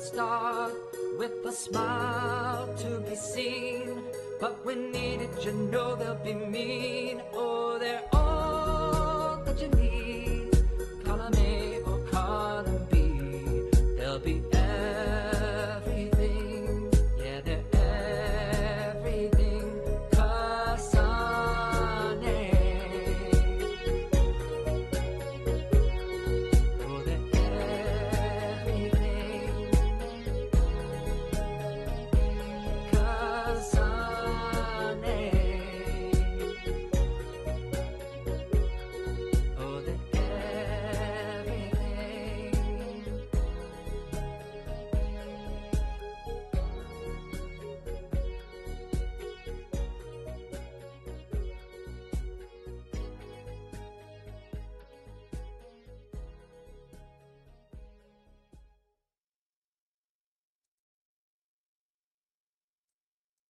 start with a smile to be seen. But when needed, you know they'll be mean. Oh, they're all that you need. Column A or column B, they'll be everything. Yeah, they're everything. 'Cause honey, oh, they're everything. 'Cause honey, oh, they're everything.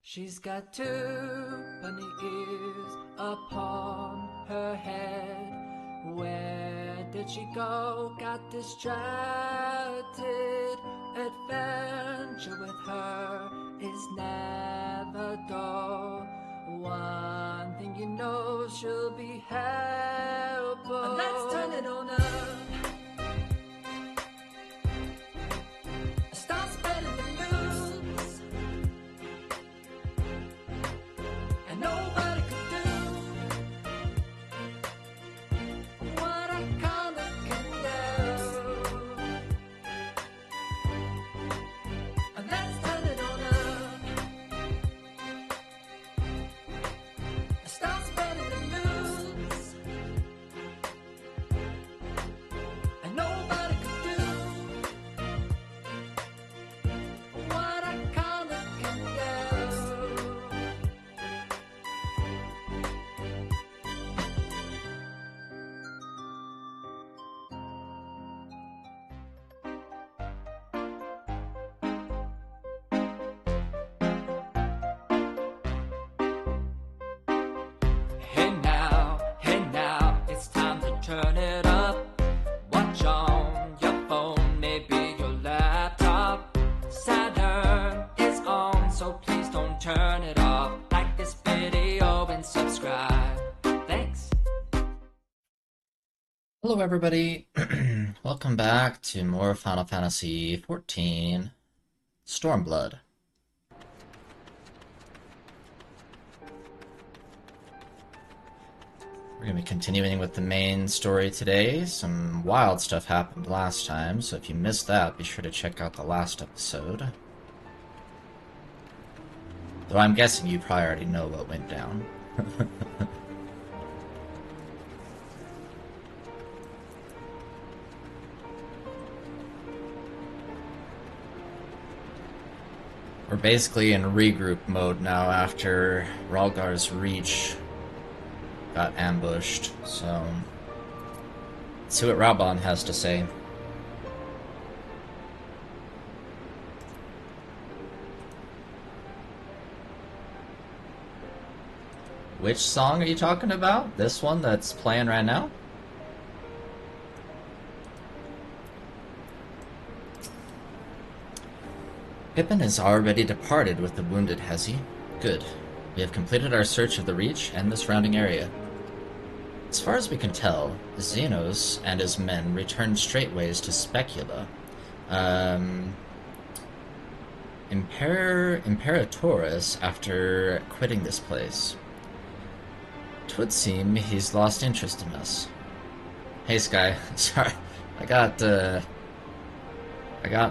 She's got 2 bunny ears upon her head. Where did she go? Got distracted. Adventure with her is never dull. One thing you know, she'll be helpful. And let's turn it on up. Start spreading the news. And nobody could do what I kinda can do. And let's turn it on up. Start spreading the news. And nobody could do what I kinda can do. Hey now, it's time to turn it up. Watch on your phone, maybe your laptop. Saturn is on, so please don't turn it off. Like this video and subscribe. Thanks. Hello everybody, welcome back to more Final Fantasy XIV Stormblood. We're going to be continuing with the main story today. Some wild stuff happened last time, so if you missed that, be sure to check out the last episode. Though I'm guessing you probably already know what went down. We're basically in regroup mode now after Rhalgar's Reach got ambushed, so let's see what Raban has to say. Which song are you talking about? This one that's playing right now? Pippin has already departed with the wounded, has he? Good. We have completed our search of the Reach and the surrounding area. As far as we can tell, Xenos and his men returned straightways to Specula. Imperatoris after quitting this place. 'Twould seem he's lost interest in us. Hey Sky, sorry, I got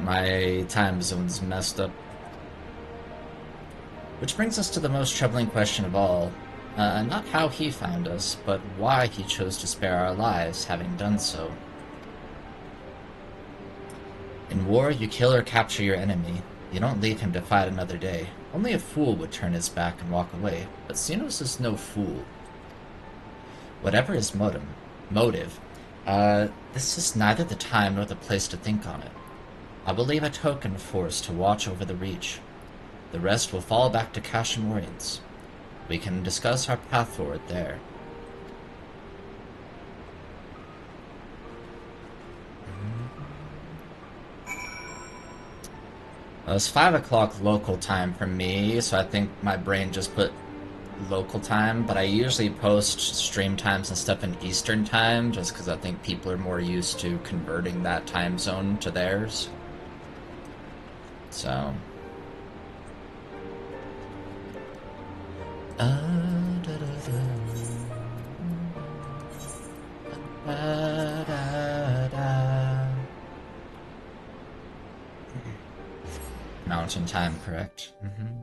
my time zones messed up. Which brings us to the most troubling question of all. Not how he found us, but why he chose to spare our lives, having done so. In war, you kill or capture your enemy. You don't leave him to fight another day. Only a fool would turn his back and walk away, but Xenos is no fool. Whatever his motive, this is neither the time nor the place to think on it. I will leave a token force to watch over the Reach. The rest will fall back to Kashimorians. We can discuss our path forward there. It was 5 o'clock local time for me, so I think my brain just put local time, but I usually post stream times and stuff in Eastern time, just because I think people are more used to converting that time zone to theirs. So... Mountain time, correct? Mm-hmm.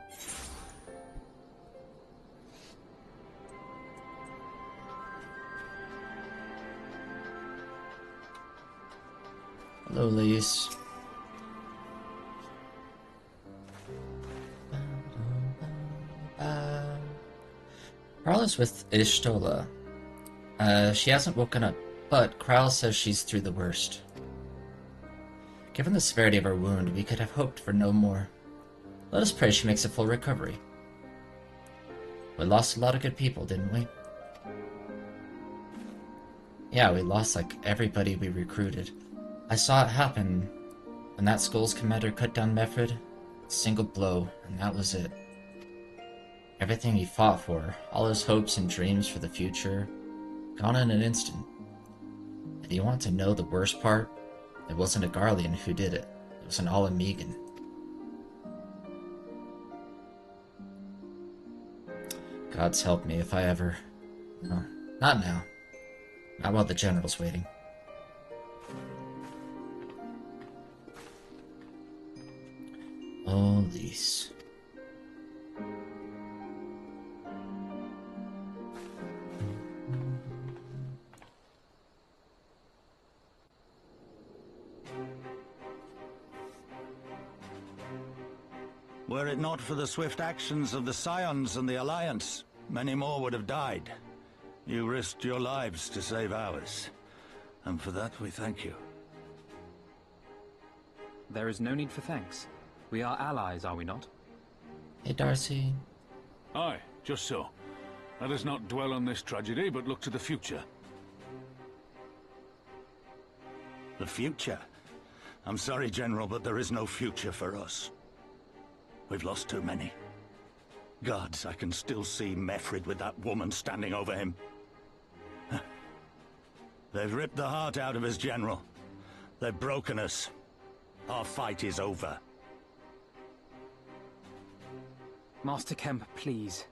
Hello, Lise. Carla's with Ishtola. She hasn't woken up, but Kral says she's through the worst. Given the severity of her wound, we could have hoped for no more. Let us pray she makes a full recovery. We lost a lot of good people, didn't we? Yeah, we lost like everybody we recruited. I saw it happen when that Skull's commander cut down Mefred. A single blow, and that was it. Everything he fought for, all his hopes and dreams for the future, gone in an instant. And you want to know the worst part? It wasn't a Garlean who did it. It was an Alamegan. God's help me if I ever... No, not now. Not while the General's waiting. Oh, Lise. Were it not for the swift actions of the Scions and the Alliance, many more would have died. You risked your lives to save ours, and for that we thank you. There is no need for thanks. We are allies, are we not? Hey, Darcy. Aye, just so. Let us not dwell on this tragedy, but look to the future. The future? I'm sorry, General, but there is no future for us. We've lost too many. Gods, I can still see Mefred with that woman standing over him. They've ripped the heart out of us, General. They've broken us. Our fight is over. Master Kemp, please.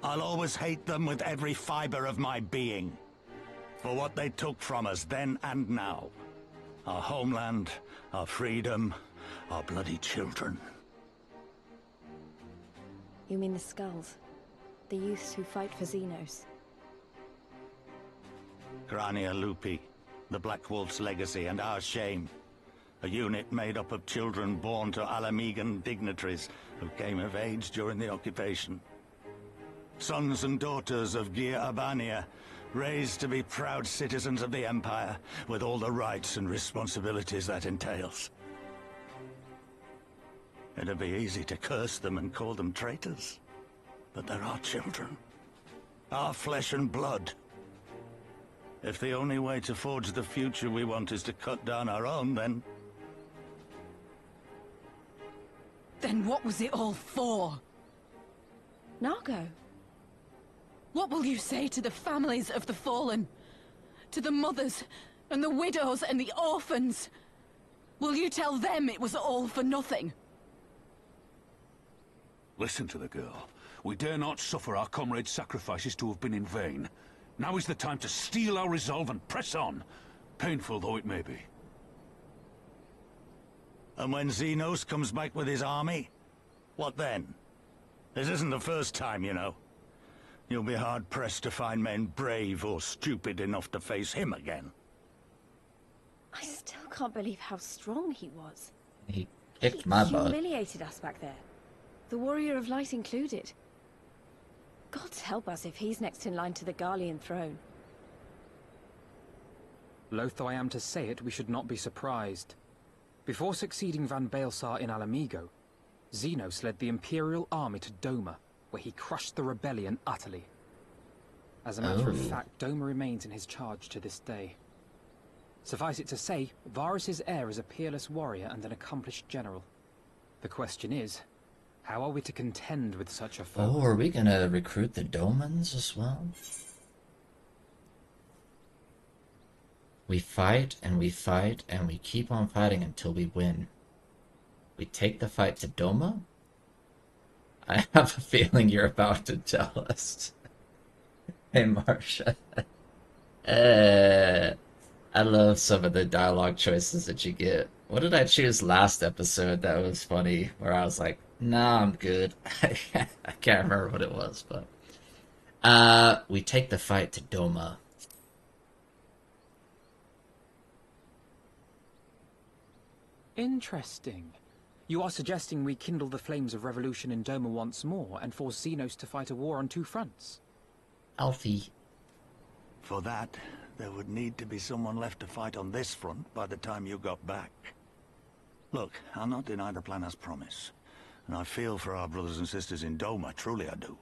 I'll always hate them with every fiber of my being. For what they took from us then and now. Our homeland, our freedom, our bloody children. You mean the Skulls? The youths who fight for Xenos? Grania Lupi, the Black Wolf's legacy and our shame. A unit made up of children born to Alamegan dignitaries who came of age during the occupation. Sons and daughters of Gir Abania, raised to be proud citizens of the Empire, with all the rights and responsibilities that entails. It'd be easy to curse them and call them traitors, but they're our children. Our flesh and blood. If the only way to forge the future we want is to cut down our own, then... Then what was it all for? Nargo? What will you say to the families of the fallen? To the mothers, and the widows, and the orphans? Will you tell them it was all for nothing? Listen to the girl. We dare not suffer our comrades' sacrifices to have been in vain. Now is the time to steel our resolve and press on, painful though it may be. And when Xenos comes back with his army, what then? This isn't the first time, you know. You'll be hard-pressed to find men brave or stupid enough to face him again. I still can't believe how strong he was. He kicked my butt. Humiliated us back there. The Warrior of Light included. God help us if he's next in line to the Garlean throne. Loath though I am to say it, we should not be surprised. Before succeeding Van Baelsar in Alamigo, Xenos led the Imperial army to Doma, where he crushed the rebellion utterly. As a matter of fact, Doma remains in his charge to this day. Suffice it to say, Varus's heir is a peerless warrior and an accomplished general. The question is, how are we to contend with such a foe? Oh, are we gonna recruit the Domans as well? We fight and we fight and we keep on fighting until we win. We take the fight to Doma? I have a feeling you're about to tell us. Hey, Marsha. I love some of the dialogue choices that you get. What did I choose last episode that was funny? Where I was like, nah, I'm good. I can't remember what it was, but... we take the fight to Doma. Interesting. You are suggesting we kindle the flames of revolution in Doma once more and force Xenos to fight a war on two fronts? Alfie. For that, there would need to be someone left to fight on this front by the time you got back. Look, I'll not deny the plan as promised, and I feel for our brothers and sisters in Doma, truly I do.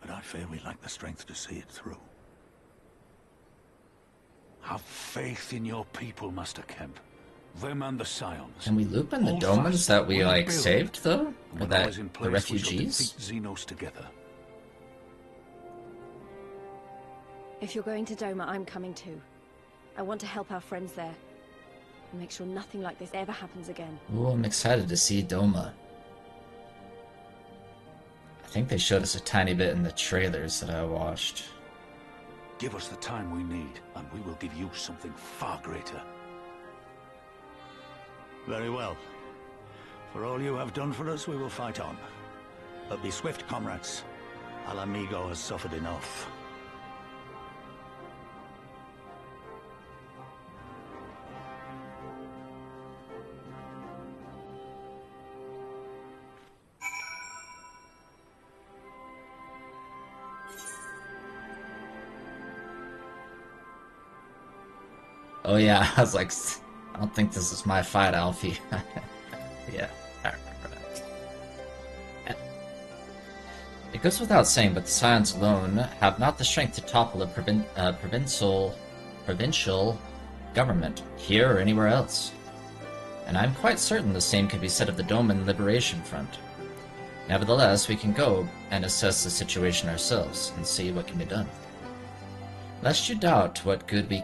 But I fear we lack the strength to see it through. Have faith in your people, Master Kemp. Them and the Scions. Can we loop in the Hold Domans fast. that we, We'll like, build. saved, though? Or When that, all is in the place, we shall refugees? defeat Xenos together. If you're going to Doma, I'm coming too. I want to help our friends there. And make sure nothing like this ever happens again. Ooh, I'm excited to see Doma. I think they showed us a tiny bit in the trailers that I watched. Give us the time we need, and we will give you something far greater. Very well. For all you have done for us, we will fight on. But be swift, comrades. Alamigo has suffered enough. Oh yeah, I was like, I don't think this is my fight, Alfie. Yeah, I remember that. It goes without saying, but the Scions alone have not the strength to topple a provincial government, here or anywhere else. And I'm quite certain the same could be said of the Doman Liberation Front. Nevertheless, we can go and assess the situation ourselves, and see what can be done. Lest you doubt what good we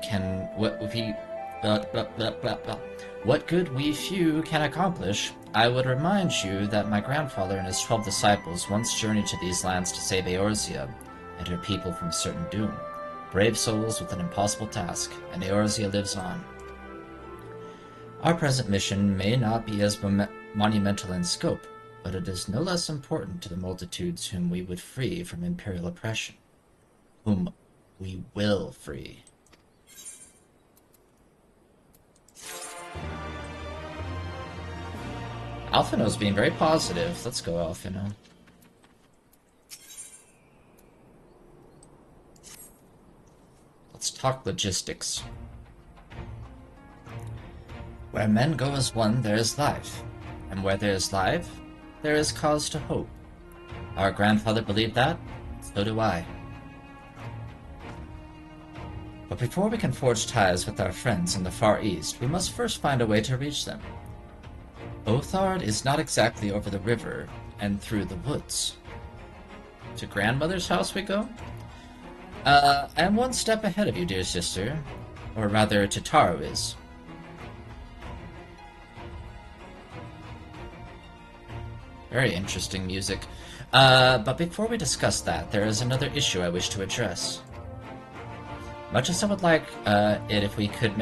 few can accomplish, I would remind you that my grandfather and his 12 disciples once journeyed to these lands to save Eorzea and her people from certain doom. Brave souls with an impossible task, and Eorzea lives on. Our present mission may not be as monumental in scope, but it is no less important to the multitudes whom we would free from imperial oppression. Whom we will free. Alphino's being very positive. Let's go, Alphino. Let's talk logistics. Where men go as one, there is life. And where there is life, there is cause to hope. Our grandfather believed that, so do I. But before we can forge ties with our friends in the Far East, we must first find a way to reach them. Othard is not exactly over the river and through the woods. To grandmother's house we go? I am one step ahead of you, dear sister. Or rather, Tataru is. Very interesting music. But before we discuss that, there is another issue I wish to address. Much as I would like it if we could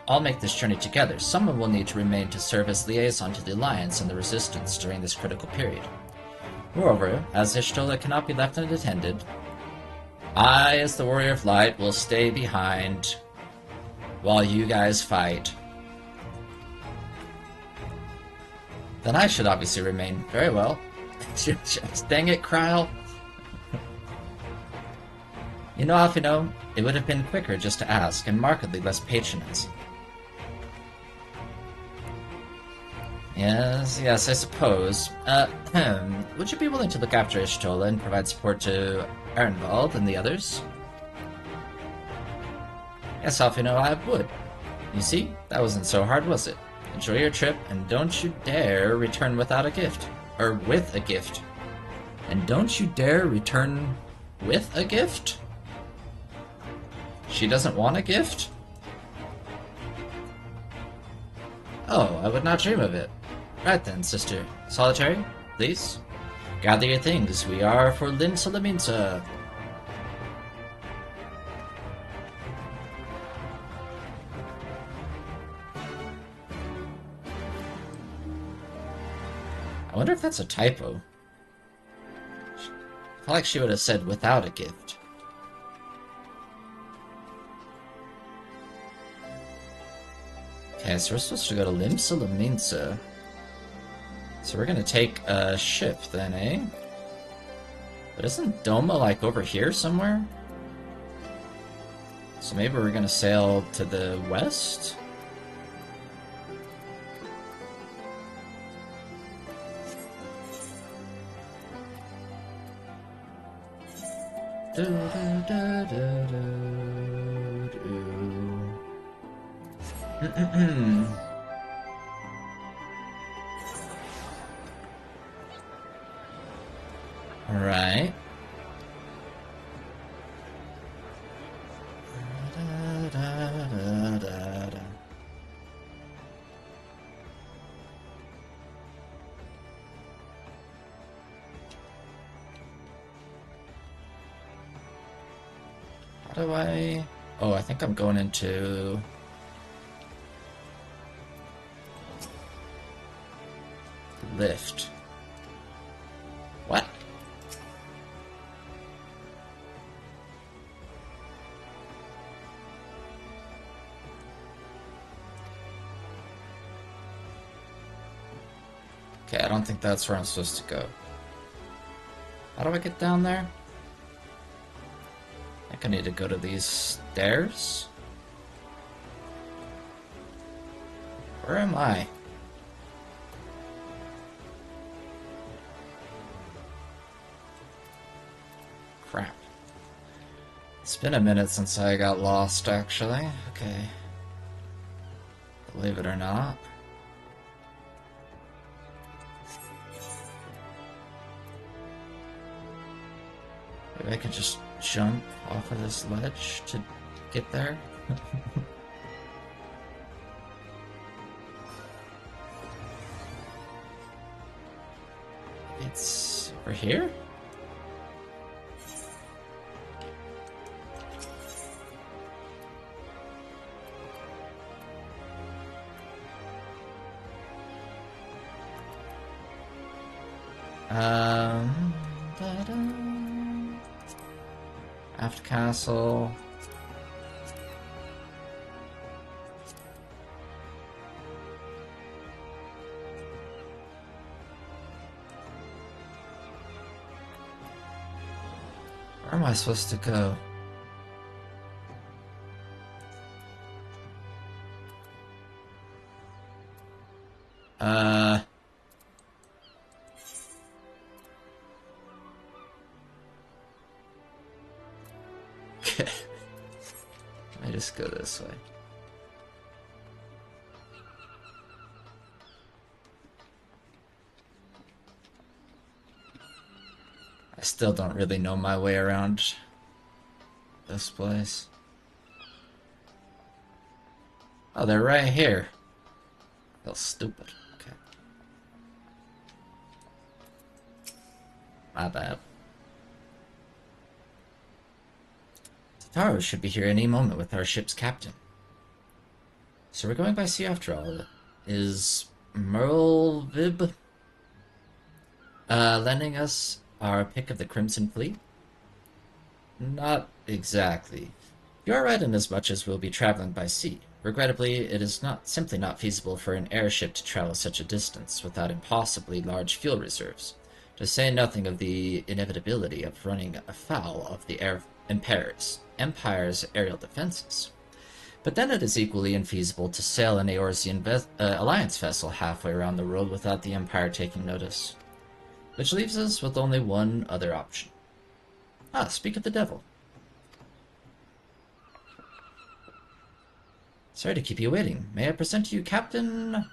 all make this journey together, someone will need to remain to serve as liaison to the Alliance and the Resistance during this critical period. Moreover, as Ishtola cannot be left unattended, I, as the Warrior of Light, will stay behind while you guys fight. Then I should obviously remain. Very well. Dang it, Kryl. You know, Alphino, it would have been quicker just to ask, and markedly less patronizing. Yes, I suppose. Would you be willing to look after Ishtola and provide support to Ehrenwald and the others? Yes, Alphino, I would. You see, that wasn't so hard, was it? Enjoy your trip, and don't you dare return without a gift. Or with a gift. And don't you dare return with a gift? She doesn't want a gift? Oh, I would not dream of it. Right then, sister. Solitary, please. Gather your things. We are for Linsa Laminsa. I wonder if that's a typo. I feel like she would have said without a gift. Okay, so we're supposed to go to Limsa Laminsa. So we're gonna take a ship then, eh? But isn't Doma like over here somewhere? So maybe we're gonna sail to the west? Do, do, do, do, do, do. All right. How do I... Oh, I think I'm going into... lift. What? Okay, I don't think that's where I'm supposed to go. How do I get down there? I think I need to go to these stairs? Where am I? Crap. It's been a minute since I got lost, actually. Okay. Believe it or not. Maybe I could just jump off of this ledge to get there? It's over here? Da-da. Aft castle. Where am I supposed to go? Okay. I just go this way. I still don't really know my way around this place. Oh, they're right here. I feel stupid. Okay. My bad. Taro should be here any moment with our ship's captain. So we're going by sea after all. Is Merlvib lending us our pick of the Crimson Fleet? Not exactly. You are right in as much as we'll be traveling by sea. Regrettably, it is simply not feasible for an airship to travel such a distance without impossibly large fuel reserves, to say nothing of the inevitability of running afoul of the Empire's aerial defenses. But then it is equally infeasible to sail an Eorzean Alliance vessel halfway around the world without the Empire taking notice. Which leaves us with only one other option. Ah, speak of the devil. Sorry to keep you waiting. May I present to you Captain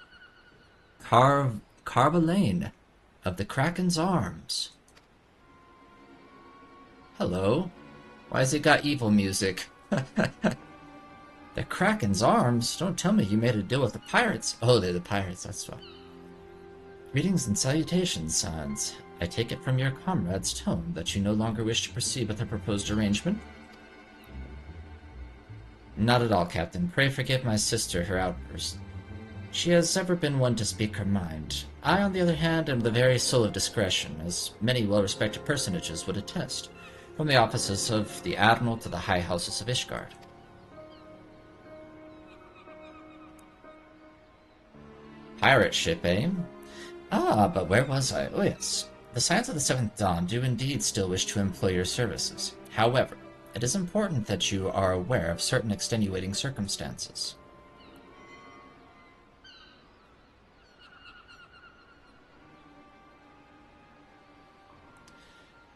Carvalane of the Kraken's Arms. Hello. Why has it got evil music? The Kraken's Arms? Don't tell me you made a deal with the pirates. Oh, they're the pirates, that's fine. Greetings and salutations, Sans. I take it from your comrade's tone that you no longer wish to proceed with the proposed arrangement. Not at all, Captain. Pray forgive my sister her outburst. She has ever been one to speak her mind. I, on the other hand, am the very soul of discretion, as many well-respected personages would attest, from the offices of the Admiral to the High Houses of Ishgard. Pirate ship, eh? Ah, but where was I? Oh yes. The Scions of the Seventh Dawn do indeed still wish to employ your services. However, it is important that you are aware of certain extenuating circumstances.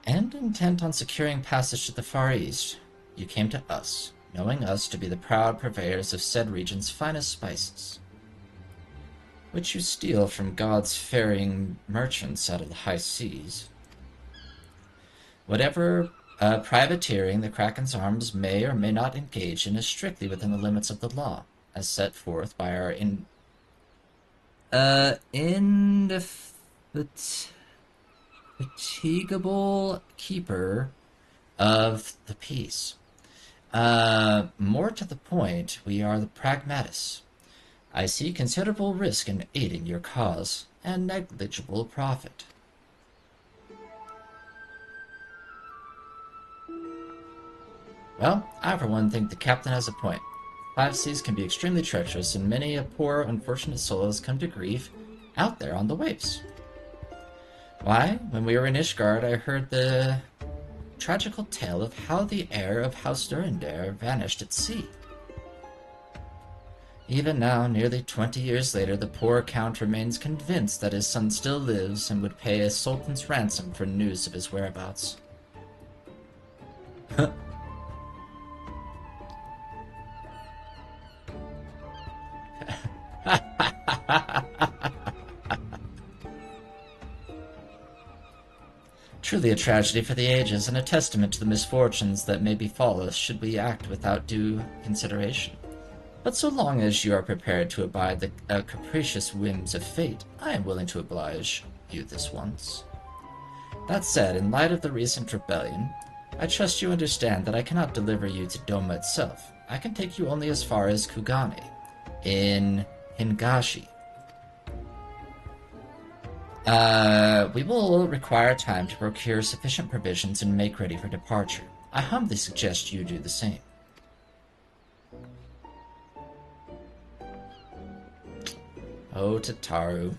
And intent on securing passage to the Far East, you came to us, knowing us to be the proud purveyors of said region's finest spices, which you steal from God's ferrying merchants out of the high seas. Whatever privateering the Kraken's Arms may or may not engage in is strictly within the limits of the law, as set forth by our indefatigable keeper of the peace. More to the point, we are the pragmatists. I see considerable risk in aiding your cause, and negligible profit. Well, I for one think the captain has a point. 5 seas can be extremely treacherous, and many a poor, unfortunate soul has come to grief out there on the waves. Why, when we were in Ishgard, I heard the tragical tale of how the heir of House Durandare vanished at sea. Even now, nearly 20 years later, the poor count remains convinced that his son still lives and would pay a sultan's ransom for news of his whereabouts. Truly a tragedy for the ages, and a testament to the misfortunes that may befall us should we act without due consideration. But so long as you are prepared to abide the capricious whims of fate, I am willing to oblige you this once. That said, in light of the recent rebellion, I trust you understand that I cannot deliver you to Doma itself. I can take you only as far as Kugane, in Hingashi. We will require time to procure sufficient provisions and make ready for departure. I humbly suggest you do the same. Oh, Tataru.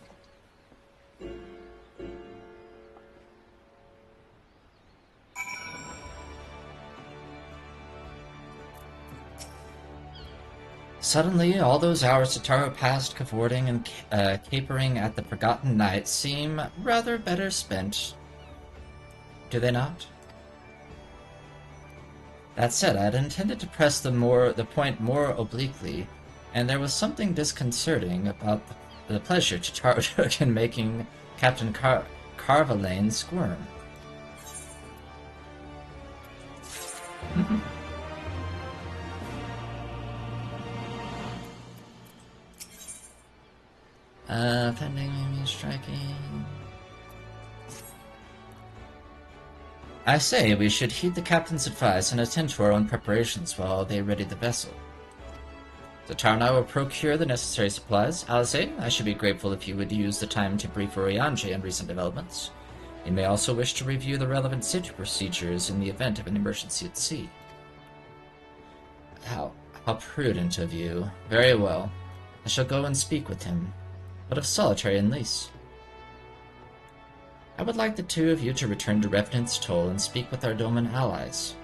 Suddenly, all those hours Tataru passed cavorting and capering at the Forgotten Night seem rather better spent, do they not? That said, I had intended to press the point more obliquely, and there was something disconcerting about the pleasure Tataru took in making Captain Carvalane squirm. Pending enemy striking. I say we should heed the captain's advice and attend to our own preparations while they ready the vessel. Tataru and I will procure the necessary supplies. Alice, I should be grateful if you would use the time to brief Orianji on recent developments. You may also wish to review the relevant safety procedures in the event of an emergency at sea. How prudent of you. Very well. I shall go and speak with him, but of Solitary and Lys. I would like the two of you to return to Revenant's Toll and speak with our Doman allies.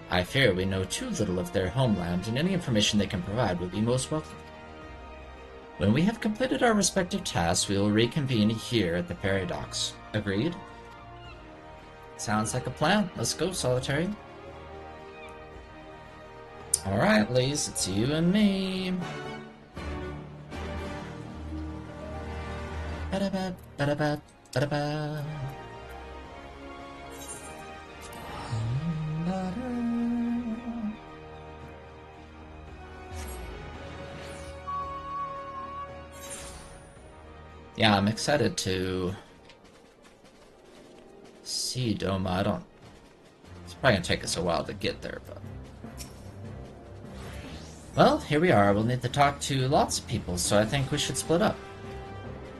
I fear we know too little of their homeland, and any information they can provide would be most welcome. When we have completed our respective tasks, we will reconvene here at the ferry docks. Agreed? Sounds like a plan. Let's go, Solitary. Alright, Lise, it's you and me. Ba-da-ba, ba-da-ba, ba-da-ba. Yeah, I'm excited to see Doma. It's probably gonna take us a while to get there, but... Well, here we are. We'll need to talk to lots of people, so I think we should split up.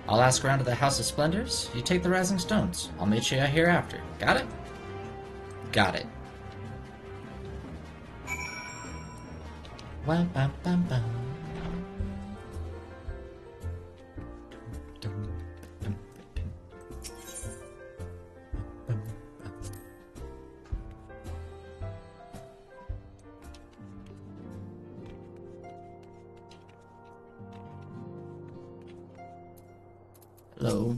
I'll ask around to the House of Splendors. You take the Rising Stones. I'll meet you here after. Got it? Got it. Wah, bam, bam, bam. Hello.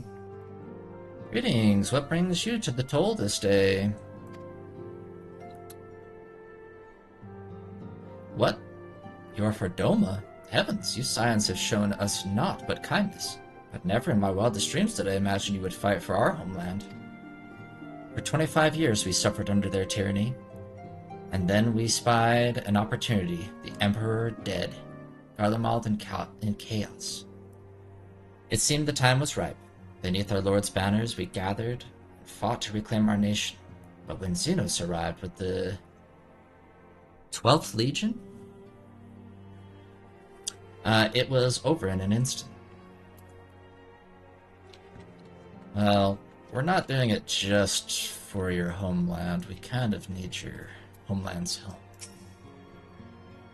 Greetings. What brings you to the toll this day? What? You are for Doma? Heavens, you Scions have shown us naught but kindness. But never in my wildest dreams did I imagine you would fight for our homeland. For 25 years we suffered under their tyranny. And then we spied an opportunity, the Emperor dead, Garlemald in chaos. It seemed the time was ripe. Beneath our Lord's banners we gathered and fought to reclaim our nation. But when Xenos arrived with the 12th Legion, it was over in an instant. Well, we're not doing it just for your homeland. We kind of need your homeland's help.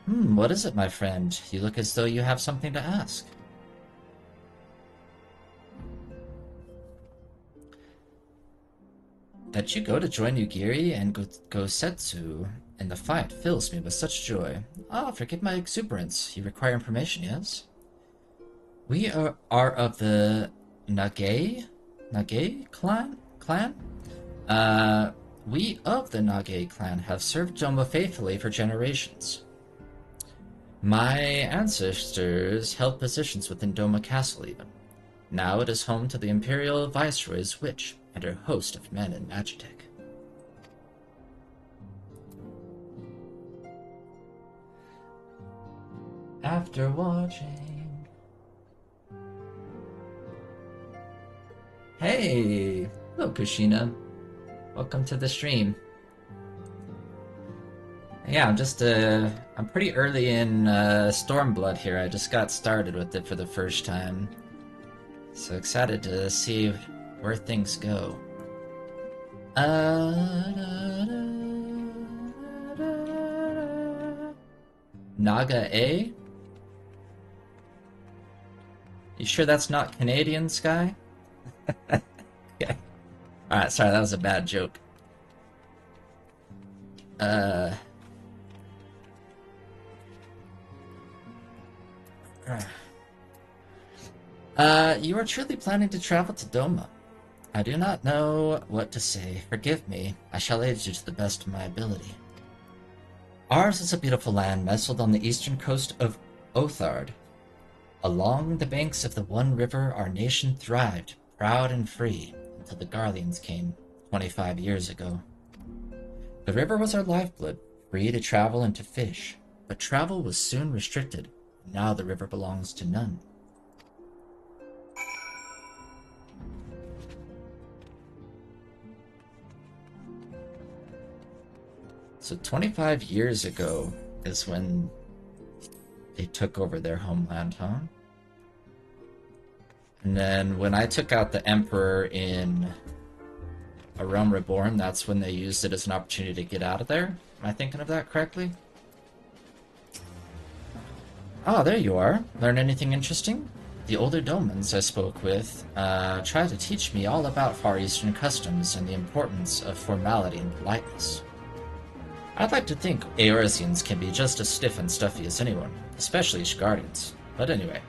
What is it, my friend? You look as though you have something to ask. That you go to join Yugiri and Gosetsu in the fight fills me with such joy. Ah, forgive my exuberance. You require information, yes? We are of the Nage clan? We of the Nage clan have served Doma faithfully for generations. My ancestors held positions within Doma Castle even. Now it is home to the Imperial Viceroy's witch and her host of men in Magitech. After watching... Hey! Hello, Kushina. Welcome to the stream. Yeah, I'm pretty early in Stormblood here. I just got started with it for the first time. So excited to see where things go. Naga A? You sure that's not Canadian, Sky? Okay. Alright, sorry, that was a bad joke. You are truly planning to travel to Doma. I do not know what to say. Forgive me. I shall aid you to the best of my ability. Ours is a beautiful land nestled on the eastern coast of Othard. Along the banks of the One River, our nation thrived, proud and free, until the Garleans came 25 years ago. The river was our lifeblood, free to travel and to fish, but travel was soon restricted, and now the river belongs to none. So 25 years ago is when they took over their homeland, huh? And then when I took out the Emperor in A Realm Reborn, that's when they used it as an opportunity to get out of there? Am I thinking of that correctly? Oh, there you are. Learn anything interesting? The older Domans I spoke with tried to teach me all about Far Eastern customs and the importance of formality and politeness. I'd like to think Eorzeans can be just as stiff and stuffy as anyone, especially Ishgardians. But anyway,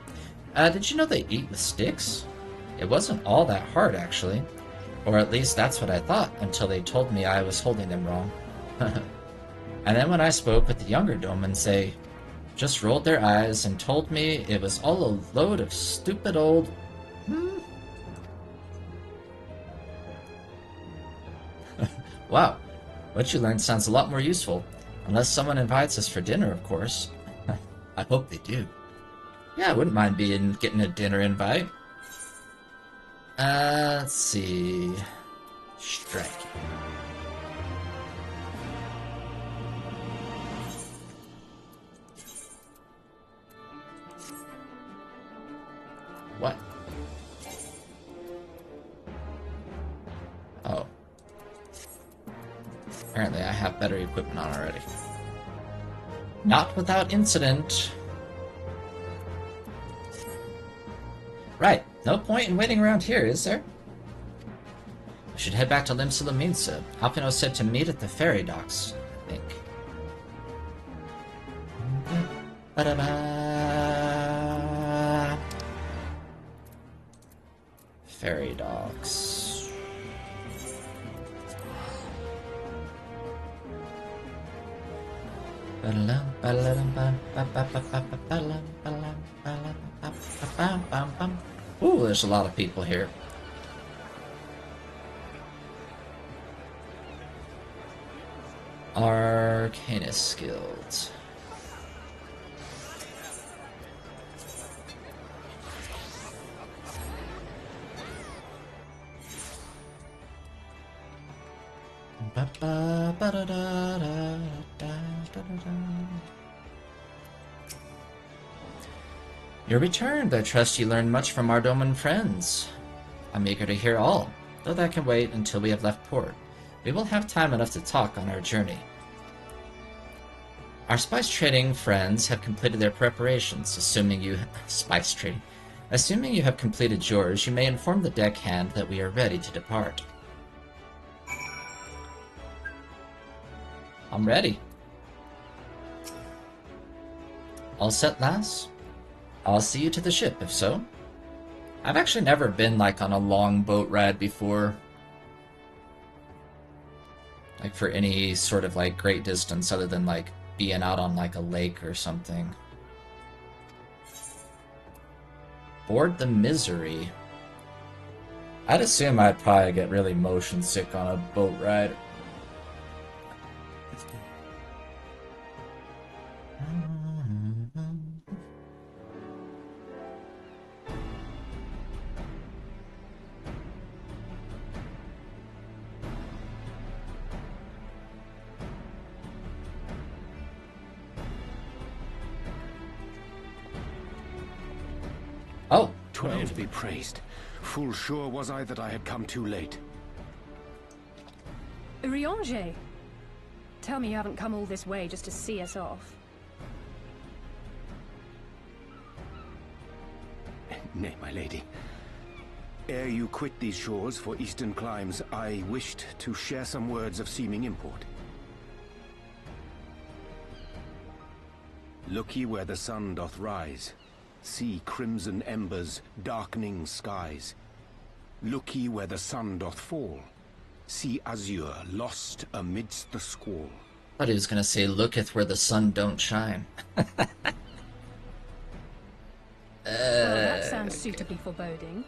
did you know they eat with sticks? It wasn't all that hard, actually. Or at least that's what I thought, until they told me I was holding them wrong. And then when I spoke with the younger Domans, they just rolled their eyes and told me it was all a load of stupid old... Wow, what you learned sounds a lot more useful. Unless someone invites us for dinner, of course. I hope they do. Yeah, I wouldn't mind getting a dinner invite. Let's see... Strike. What? Oh. Apparently I have better equipment on already. Not without incident. Right, no point in waiting around here, is there? We should head back to Limsa. Alpino said to meet at the ferry docks, I think. Ba-da-ba. Ferry docks. Ooh, there's a lot of people here. Arcanist Guild. You returned. I trust you learned much from our Doman friends. I'm eager to hear all, though that can wait until we have left port. We will have time enough to talk on our journey. Our spice trading friends have completed their preparations, assuming you have completed yours, you may inform the deckhand that we are ready to depart. I'm ready. All set, lass? I'll see you to the ship, if so. I've actually never been, like, on a long boat ride before. Like, for any sort of, like, great distance other than, like, being out on, like, a lake or something. Board the Misery. I'd assume I'd probably get really motion sick on a boat ride. Oh. 12 be praised. Full sure was I that I had come too late. Urianger, tell me you haven't come all this way just to see us off. Nay, my lady. Ere you quit these shores for eastern climes, I wished to share some words of seeming import. Look ye where the sun doth rise. See crimson embers, darkening skies. Look ye where the sun doth fall. See azure lost amidst the squall. I thought he was gonna say, looketh where the sun don't shine. Well, that sounds suitably foreboding.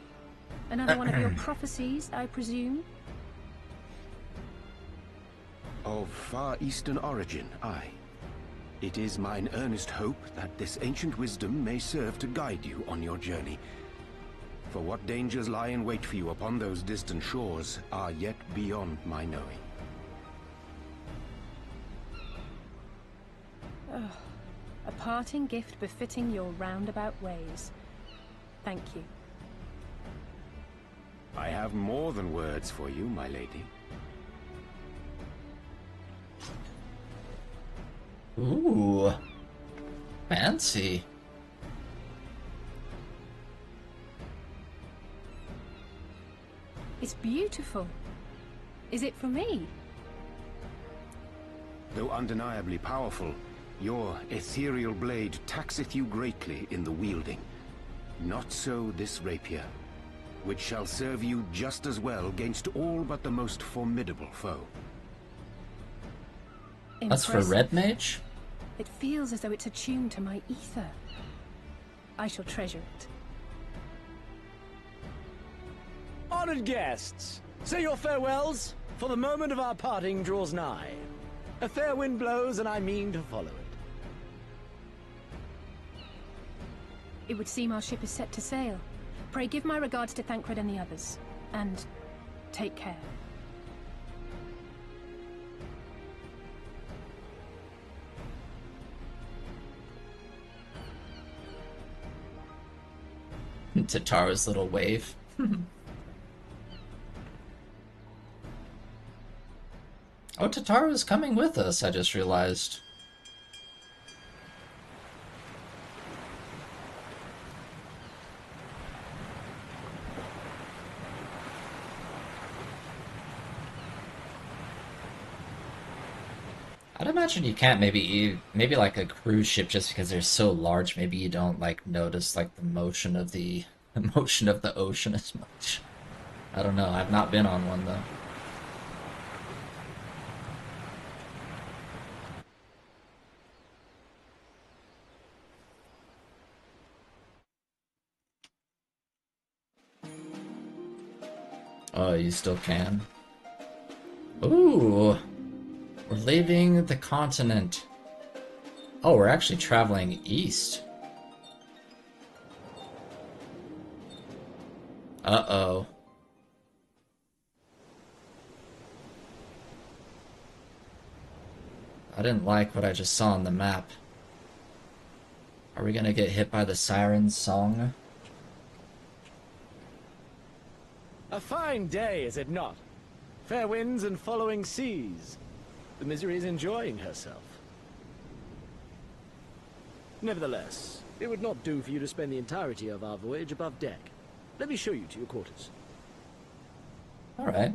Another one of your prophecies, I presume? Of far eastern origin, aye. It is mine earnest hope that this ancient wisdom may serve to guide you on your journey. For what dangers lie in wait for you upon those distant shores are yet beyond my knowing. Oh, a parting gift befitting your roundabout ways. Thank you. I have more than words for you, my lady. Ooh. Fancy. It's beautiful. Is it for me? Though undeniably powerful, your ethereal blade taxeth you greatly in the wielding. Not so this rapier, which shall serve you just as well against all but the most formidable foe. That's for Red Mage? It feels as though it's attuned to my ether. I shall treasure it. Honored guests, say your farewells, for the moment of our parting draws nigh. A fair wind blows, and I mean to follow it. It would seem our ship is set to sail. Pray give my regards to Thancred and the others. And take care. Tataro's little wave. Oh, Tataro's coming with us, I just realized. I'd imagine you can't maybe like a cruise ship, just because they're so large, maybe you don't like notice like the motion of the ocean as much. I don't know, I've not been on one though. Oh, you still can? Ooh! We're leaving the continent. Oh, we're actually traveling east. Uh-oh. I didn't like what I just saw on the map. Are we gonna get hit by the siren's song? A fine day, is it not? Fair winds and following seas. The Misery is enjoying herself. Nevertheless, it would not do for you to spend the entirety of our voyage above deck. Let me show you to your quarters. Alright.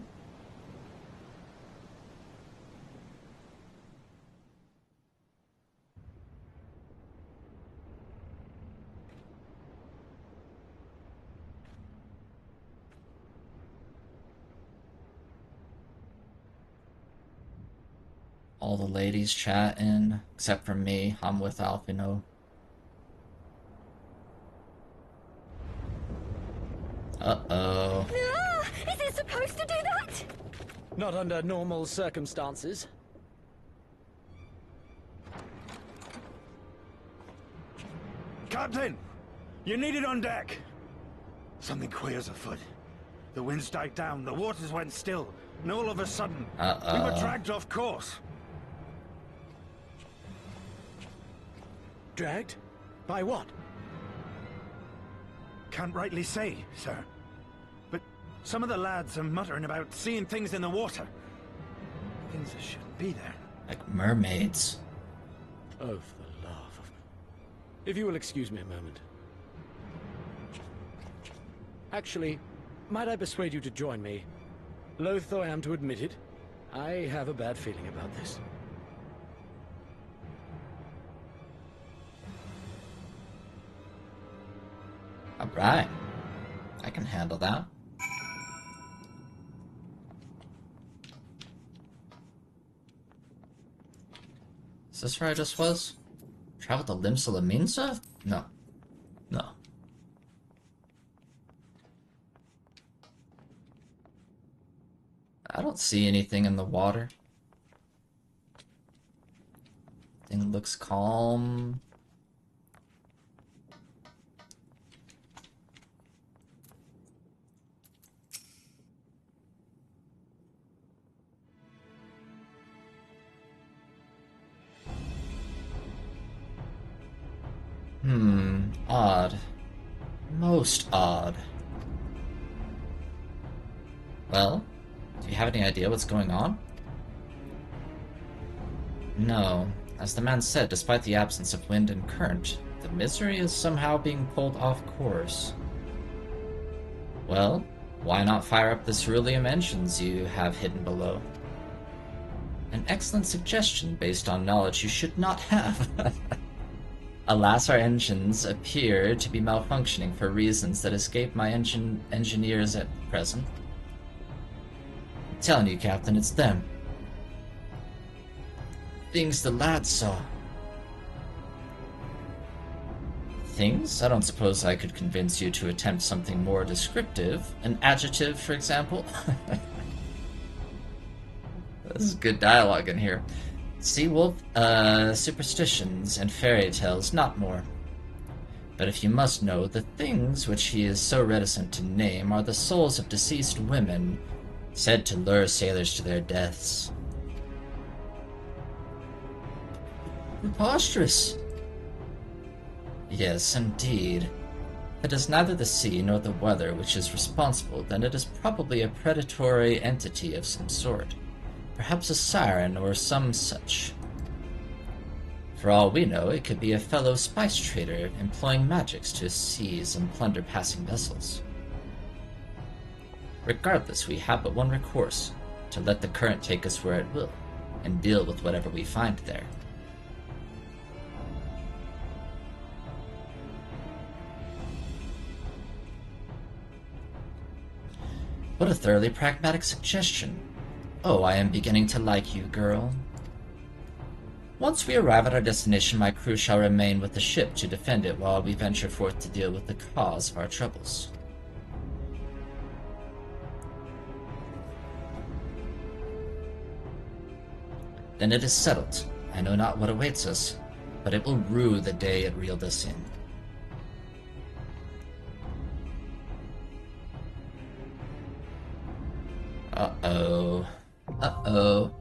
All the ladies chatting, except for me. I'm with Alphino. Uh-oh. Is it supposed to do that? Not under normal circumstances. Captain! You're needed on deck! Something queer's afoot. The winds died down, the waters went still, and all of a sudden, we were dragged off course. Dragged? By what? Can't rightly say, sir. But some of the lads are muttering about seeing things in the water. Things that shouldn't be there. Like mermaids. Oh, for the love of... If you will excuse me a moment. Actually, might I persuade you to join me? Loath though I am to admit it, I have a bad feeling about this. Alright. I can handle that. Is this where I just was? Travel to Limsa Laminsa? No. No. I don't see anything in the water. Thing looks calm. Odd. Most odd. Well, do you have any idea what's going on? No. As the man said, despite the absence of wind and current, the Misery is somehow being pulled off course. Well, why not fire up the ceruleum engines you have hidden below? An excellent suggestion based on knowledge you should not have. Alas, our engines appear to be malfunctioning for reasons that escape my engineers at present. I'm telling you, Captain, it's them. things the lad saw. Things? I don't suppose I could convince you to attempt something more descriptive. An adjective, for example? This is good dialogue in here. Sea wolf, superstitions and fairy tales, not more. But if you must know, the things which he is so reticent to name are the souls of deceased women, said to lure sailors to their deaths. Preposterous! Yes, indeed. If it is neither the sea nor the weather which is responsible, then it is probably a predatory entity of some sort. Perhaps a siren or some such. For all we know, it could be a fellow spice trader employing magics to seize and plunder passing vessels. Regardless, we have but one recourse, to let the current take us where it will, and deal with whatever we find there. What a thoroughly pragmatic suggestion. Oh, I am beginning to like you, girl. Once we arrive at our destination, my crew shall remain with the ship to defend it while we venture forth to deal with the cause of our troubles. Then it is settled. I know not what awaits us, but it will rue the day it reeled us in. Uh-oh. Uh-oh.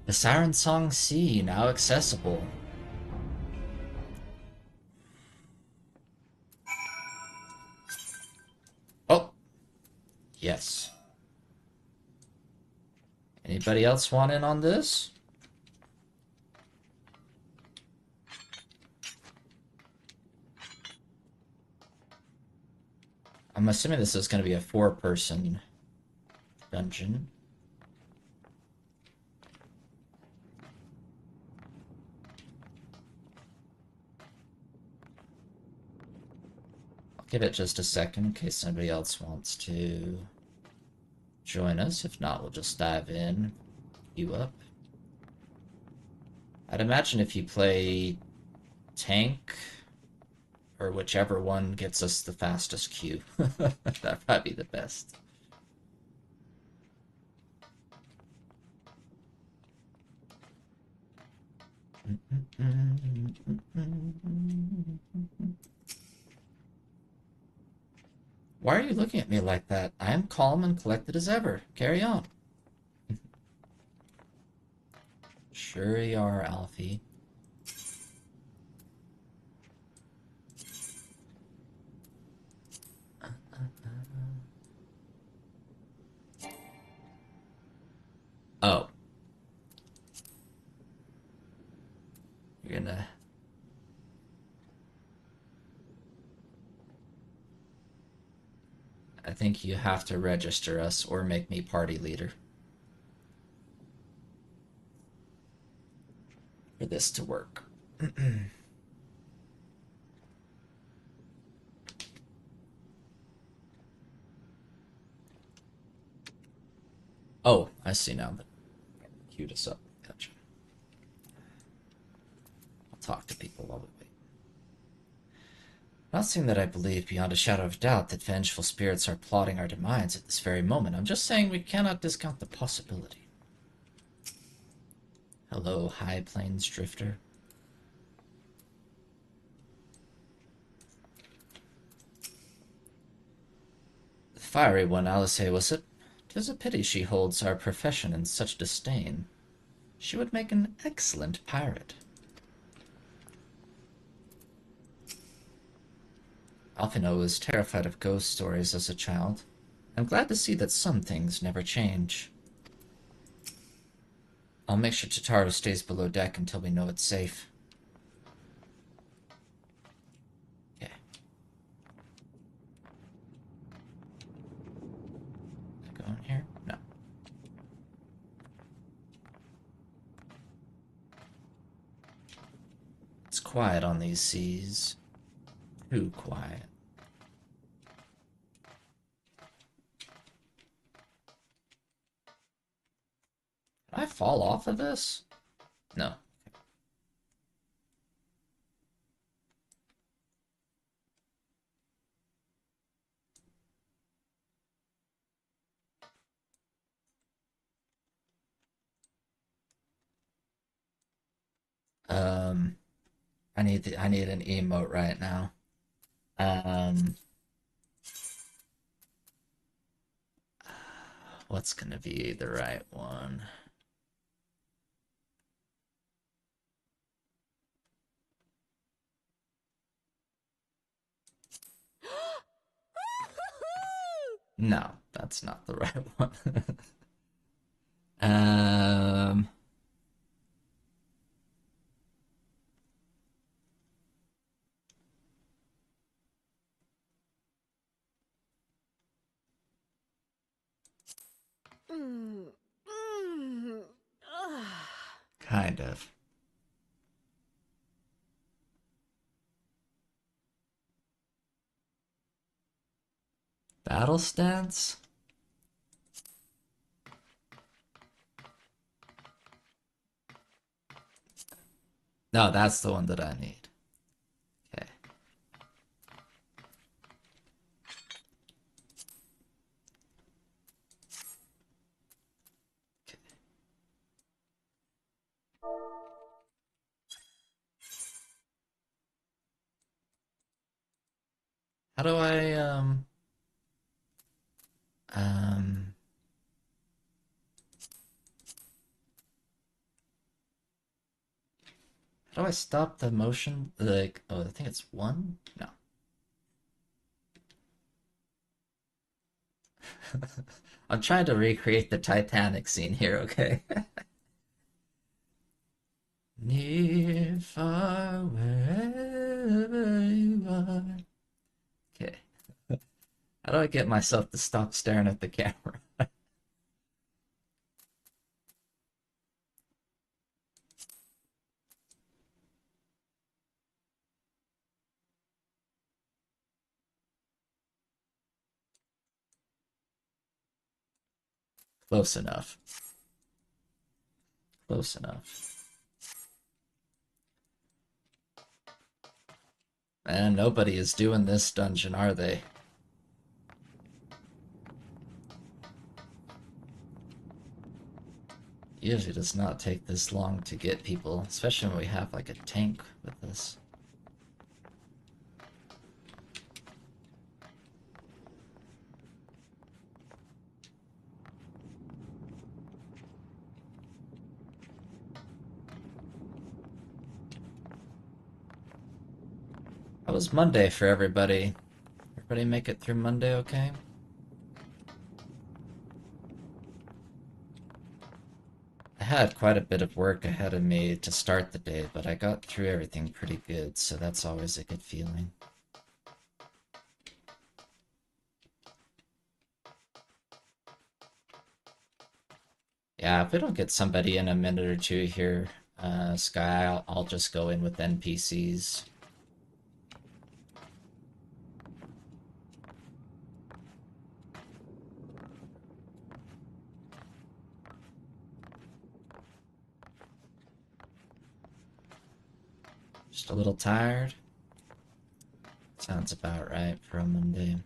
The Siren Song Sea, now accessible. Oh! Yes. Anybody else want in on this? I'm assuming this is going to be a 4-person dungeon. I'll give it just a second in case somebody else wants to join us. If not, we'll just dive in, queue up. I'd imagine if you play tank, or whichever one gets us the fastest queue, that'd probably be the best. Why are you looking at me like that? I am calm and collected as ever. Carry on. Sure you are, Alfie. Oh. You're gonna... I think you have to register us or make me party leader for this to work. Oh, I see now that queued us up. Gotcha. I'll talk to people while we wait. Not saying that I believe beyond a shadow of doubt that vengeful spirits are plotting our demise at this very moment. I'm just saying we cannot discount the possibility. Hello, High Plains Drifter. The fiery one, Alice, was it? 'Tis a pity she holds our profession in such disdain. She would make an excellent pirate. Alphino was terrified of ghost stories as a child. I'm glad to see that some things never change. I'll make sure Tataru stays below deck until we know it's safe. Okay. Go in here? No. It's quiet on these seas. Too quiet. Can I fall off of this? No. Okay. I need an emote right now. What's gonna be the right one? No, that's not the right one. Kind of. Battle stance? No, that's the one that I need. Okay. How do I, how do I stop the motion? Like, oh, I think it's one? No. I'm trying to recreate the Titanic scene here, okay? Near, far, wherever you are. Okay. How do I get myself to stop staring at the camera? Close enough. Close enough. And nobody is doing this dungeon, are they? Usually does not take this long to get people, especially when we have like a tank with this. How was Monday for everybody? Everybody make it through Monday okay? I had quite a bit of work ahead of me to start the day, but I got through everything pretty good, so that's always a good feeling. Yeah, if we don't get somebody in a minute or two here, Sky, I'll just go in with NPCs. Just a little tired. Sounds about right for a Monday.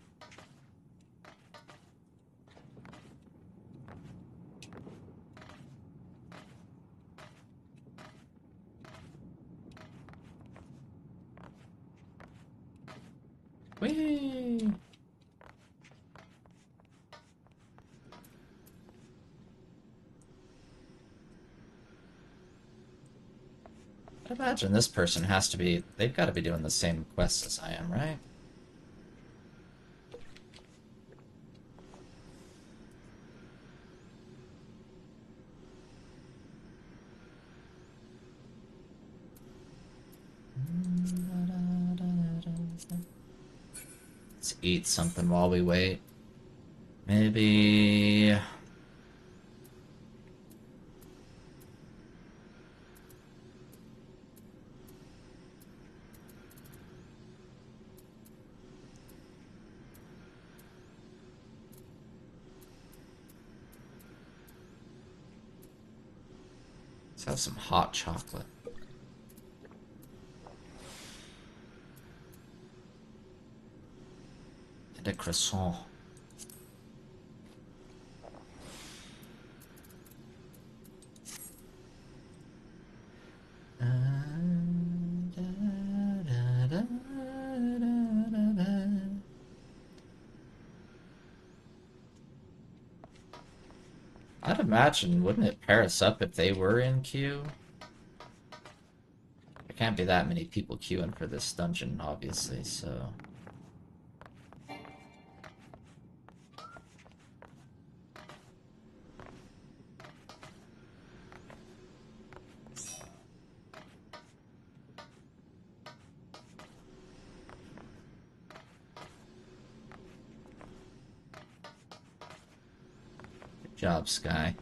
Whee! I imagine this person has to be, they've got to be doing the same quests as I am, right? Let's eat something while we wait. Maybe... let's have some hot chocolate. And a croissant. I'd imagine, wouldn't it pair us up if they were in queue? There can't be that many people queuing for this dungeon, obviously, so... Good job, Sky.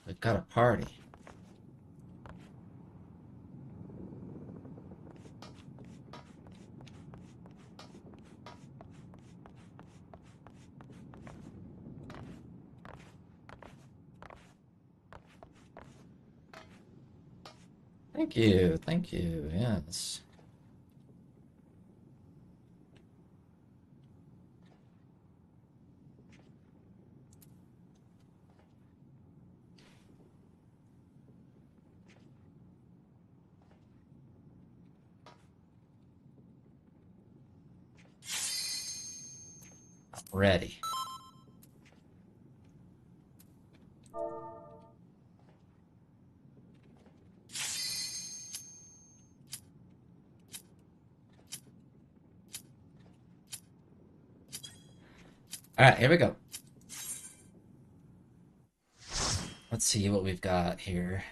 We've got a party. Thank you, yes. Ready. Alright, here we go. Let's see what we've got here.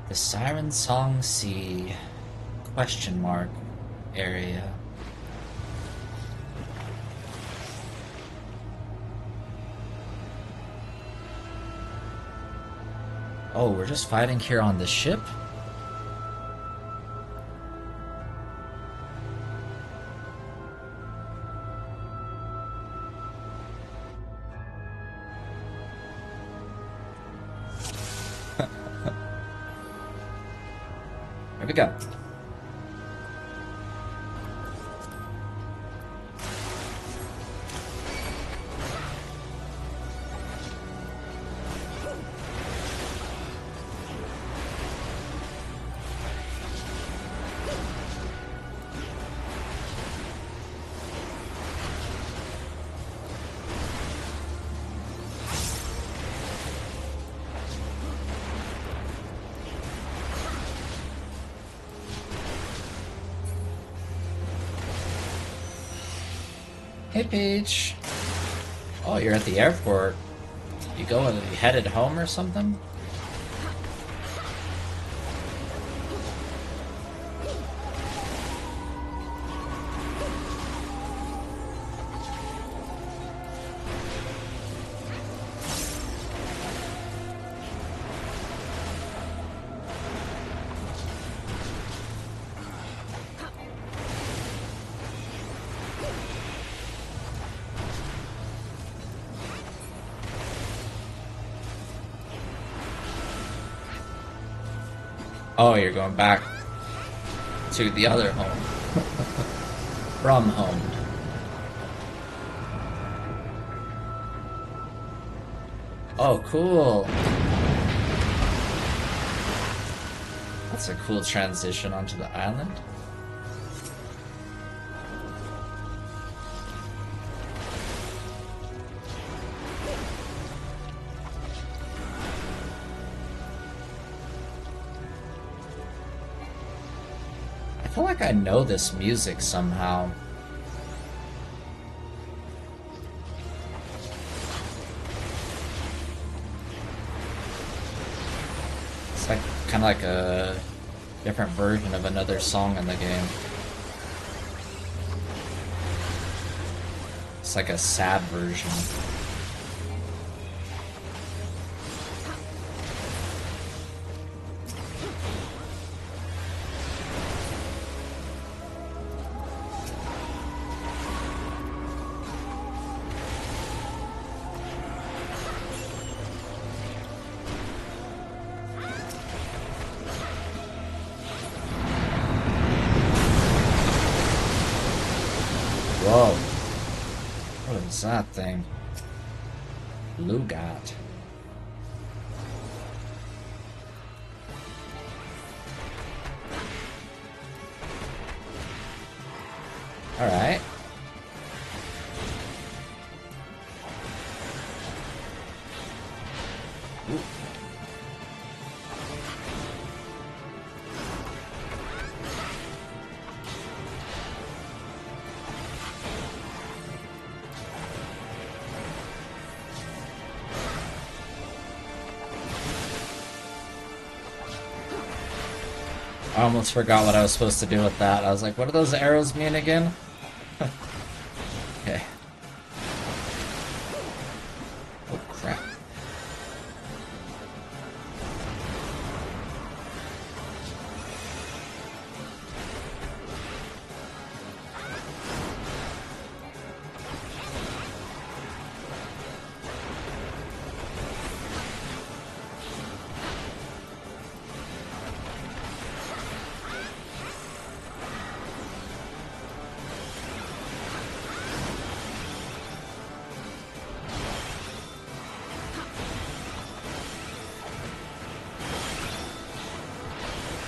The Siren Song Sea question mark area. Oh, we're just fighting here on the ship? Here we go. Hey, Peach. Oh, you're at the airport. You headed home or something? Oh, you're going back to the other home. From home. Oh, cool. That's a cool transition onto the island. I feel like I know this music somehow. It's like kind of like a different version of another song in the game. It's like a sad version. Whoa. What is that thing? Lugat. Alright. I almost forgot what I was supposed to do with that. I was like, what do those arrows mean again? Okay. Oh, crap.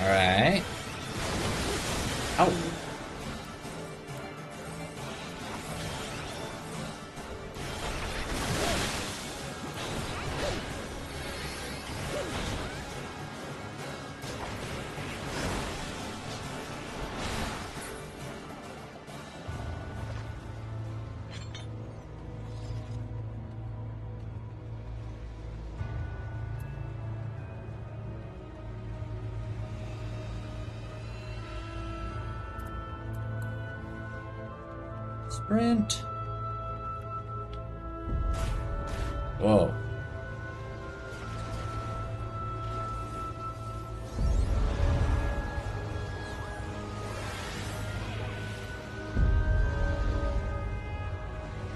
Alright. Ow. Sprint. Whoa.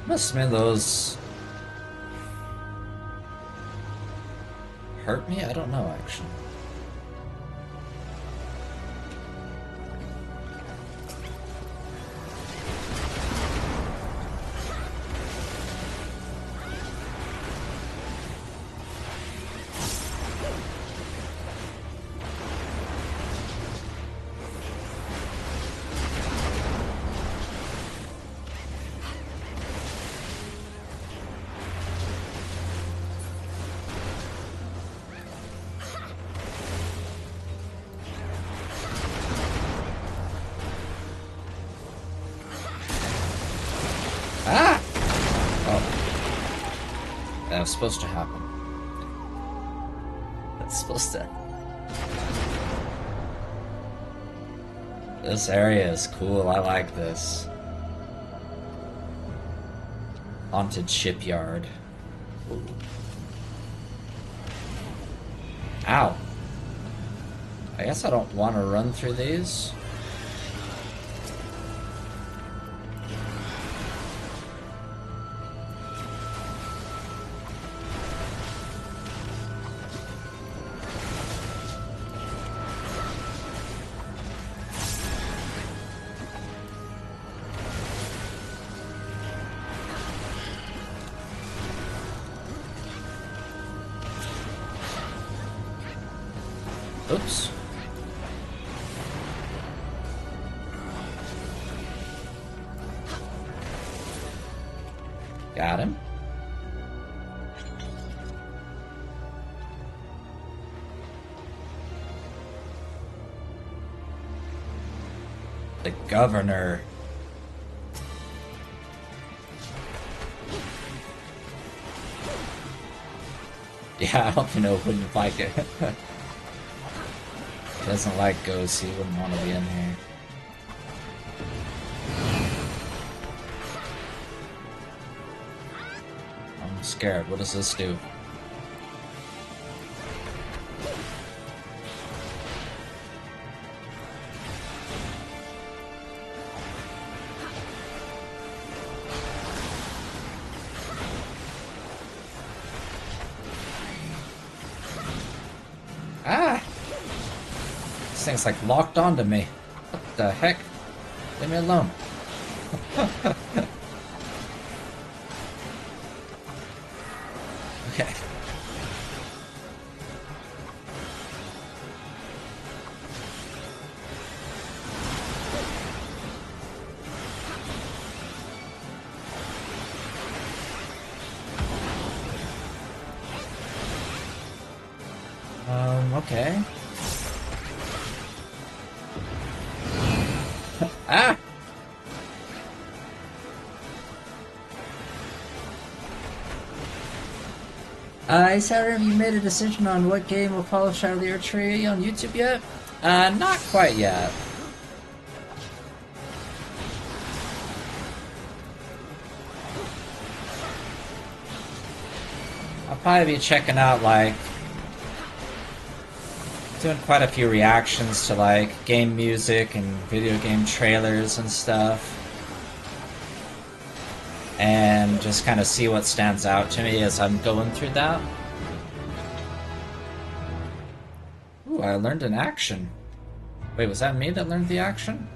Must have been those hurt me? I don't know actually. Ah! Oh. That was supposed to happen. That's supposed to... This area is cool, I like this. Haunted shipyard. Ooh. Ow! I guess I don't want to run through these. Oops. Got him. The governor. Yeah, I don't know, wouldn't like it. Doesn't like ghosts, he wouldn't want to be in here. scared. What does this do? Ah! This thing's like locked onto me. What the heck? Leave me alone. Okay. Okay. Ah! Sarah, have you made a decision on what game will polish out of the tree on YouTube yet? Not quite yet. I'll probably be checking out, like, doing quite a few reactions to, like, game music and video game trailers and stuff. And just kind of see what stands out to me as I'm going through that. Ooh, I learned an action. Wait, was that me that learned the action?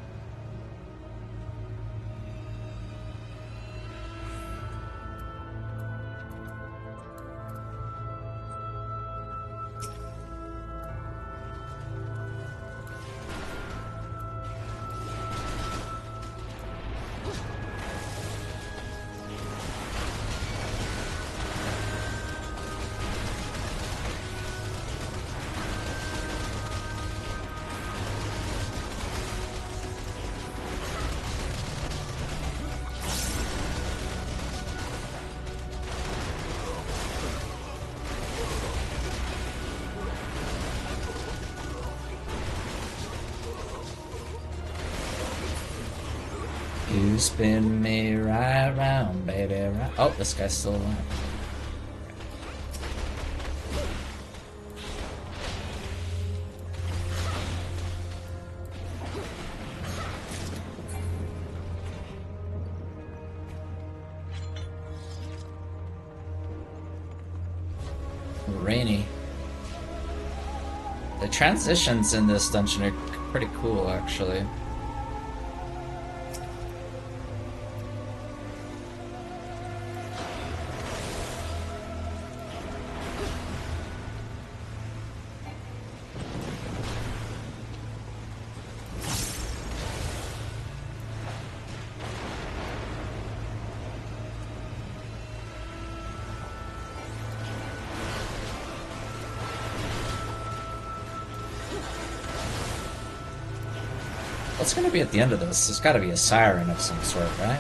You spin me right round, baby, right. Oh, this guy's still alive. Rainy. The transitions in this dungeon are pretty cool, actually. What's gonna be at the end of this? There's gotta be a siren of some sort, right?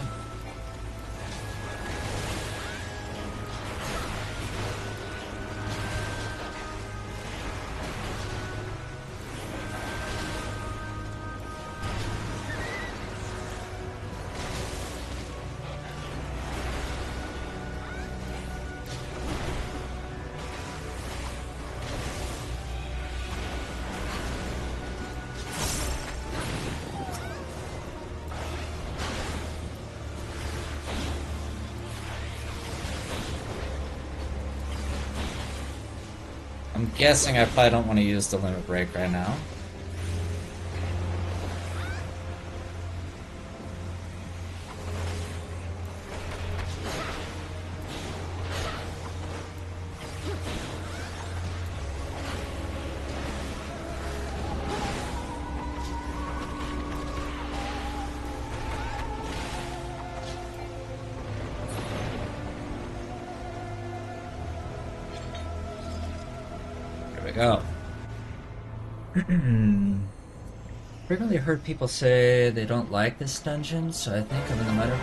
I'm guessing I probably don't want to use the limit break right now. Go. Frequently heard people say they don't like this dungeon, so I think I'm in the matter.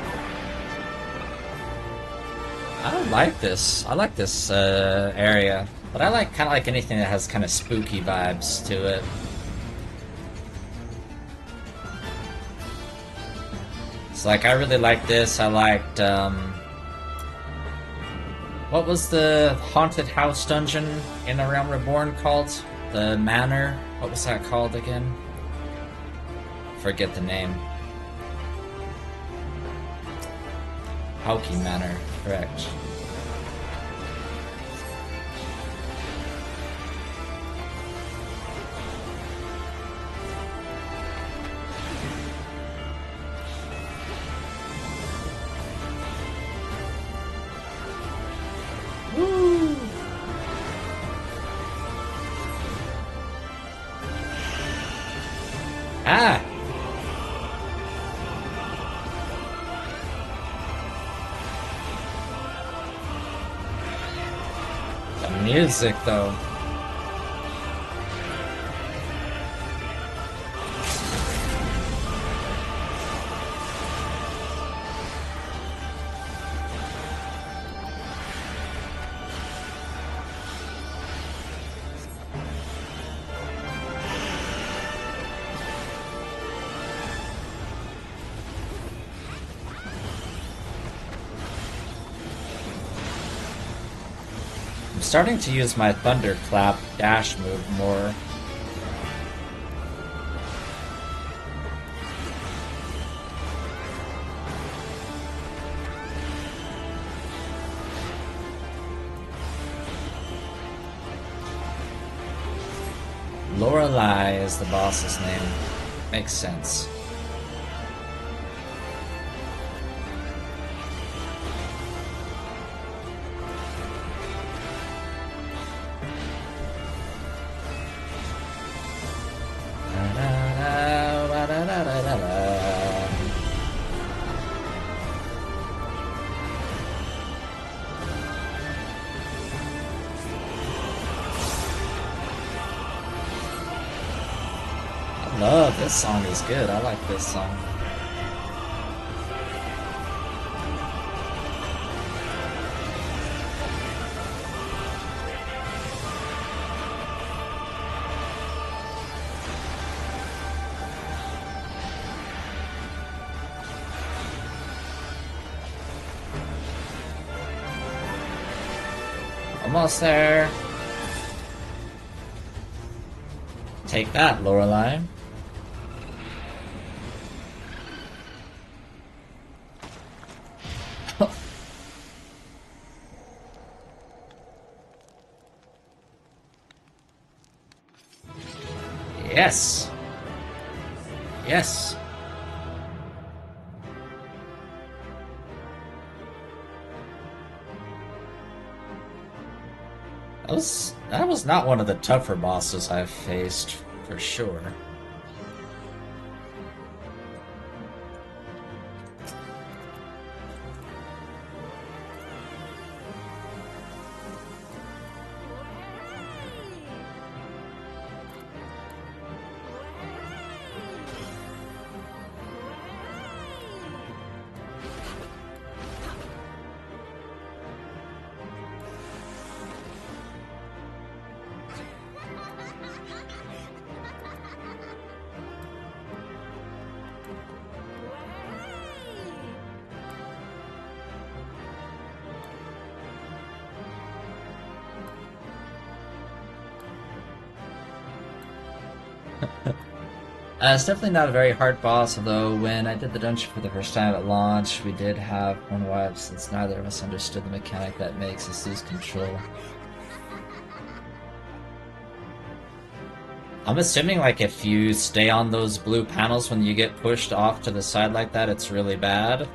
I don't like this. I like this area, but I like kind of like anything that has kind of spooky vibes to it. It's like I really like this. I liked What was the haunted house dungeon in the Realm Reborn called? The Manor? What was that called again? Forget the name. Hauki Manor, correct. Woo! Ah! The music, though. I'm starting to use my Thunderclap dash move more. Lorelei is the boss's name. Makes sense. Love this song is good. I like this song. Almost there. Take that, Lorelei. Yes. Yes. That was not one of the tougher bosses I've faced, for sure. It's definitely not a very hard boss, although when I did the dungeon for the first time at launch, we did have one wipe since neither of us understood the mechanic that makes us lose control. I'm assuming, like, if you stay on those blue panels when you get pushed off to the side like that, it's really bad.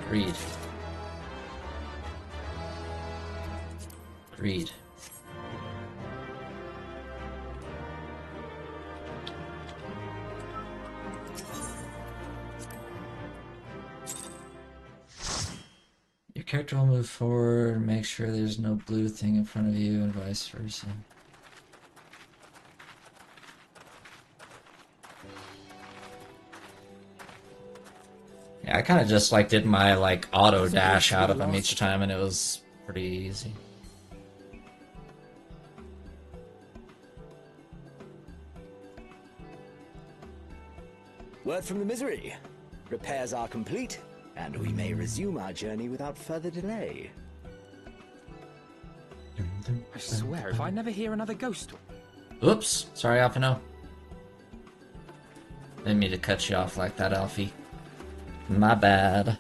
Greed. Greed. Your character will move forward, make sure there's no blue thing in front of you, and vice versa. Yeah, I kind of just like did my like auto dash out of them each time, and it was pretty easy. Word from the Misery. Repairs are complete, and we may resume our journey without further delay. I swear, if I never hear another ghost... Oops, sorry, Alphino. Didn't mean to cut you off like that, Alfie. My bad.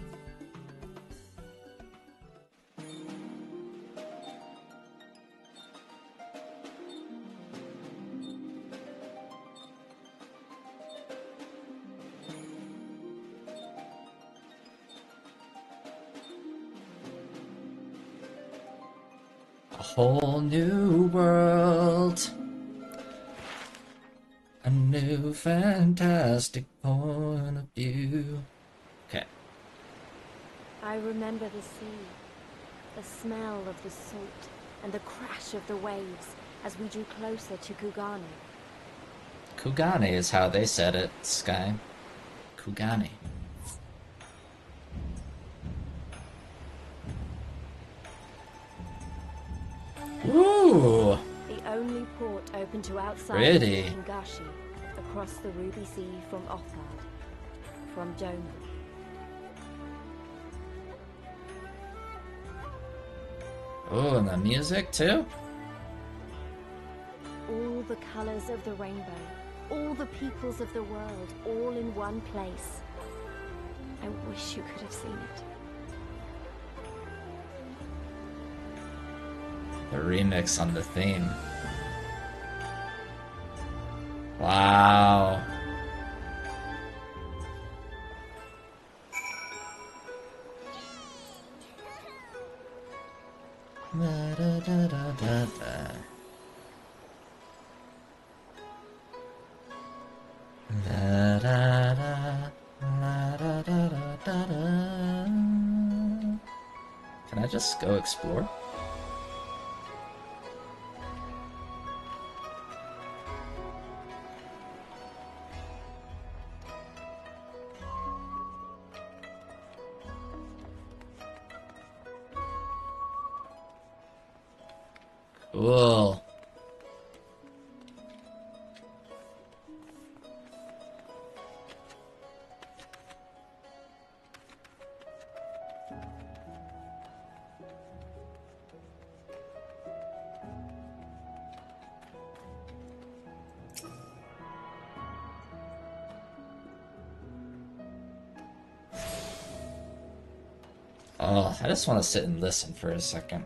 A whole new world. A new fantastic point of view. Okay. I remember the sea, the smell of the salt, and the crash of the waves as we drew closer to Kugane. Kugane is how they said it, Sky. Kugane. Ooh! The only port open to outsiders Pretty. is Kingashi, across the Ruby Sea from Othard, from Doma. Oh, and the music too? All the colors of the rainbow, all the peoples of the world, all in one place. I wish you could have seen it. The remix on the theme. Wow. Da, da, da, da, da, da. Da, da, da, da, da, da, da, da. Can I just go explore? Cool. Oh, I just want to sit and listen for a second.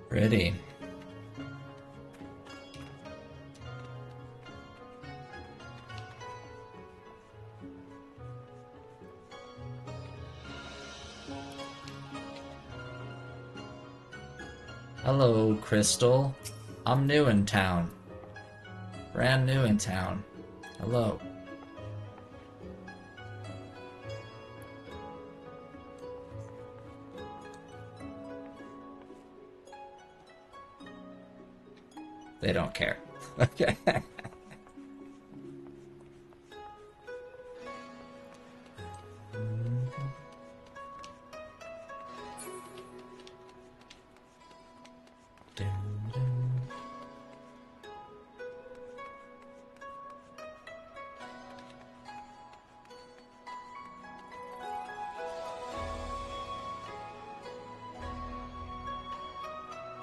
Pretty. Hello, Crystal. I'm new in town. Brand new in town. Hello. They don't care. Okay.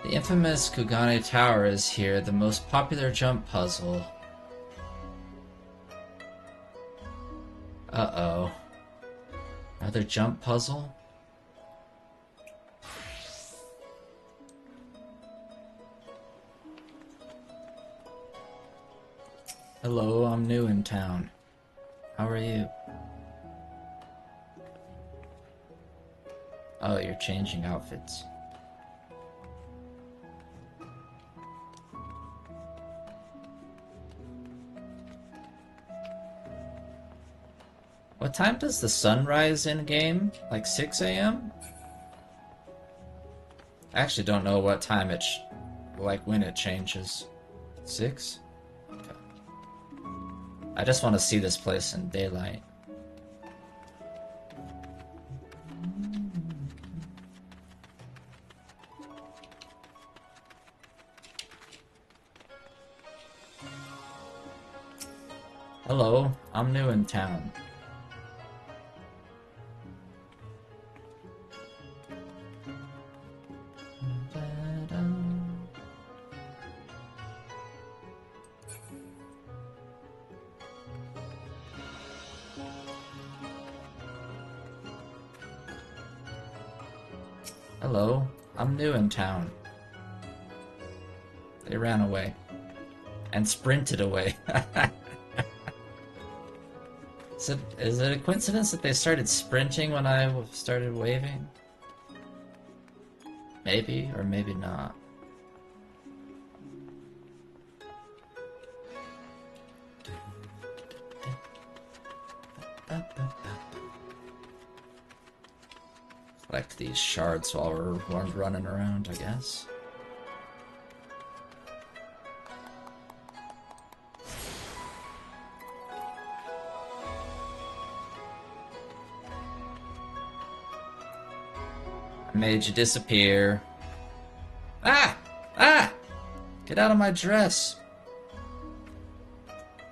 The infamous Kugane Tower is here, the most popular jump puzzle. Uh-oh. Another jump puzzle? Hello, I'm new in town. How are you? Oh, you're changing outfits. time does the sun rise in game? Like 6 a.m.? I actually don't know what time like when it changes. 6? Okay. I just want to see this place in daylight. Hello, I'm new in town. Hello, I'm new in town. They ran away. And sprinted away. Is it a coincidence that they started sprinting when I started waving? Maybe, or maybe not. Collect these shards while we're running around, I guess. I made you disappear. Ah! Ah! Get out of my dress!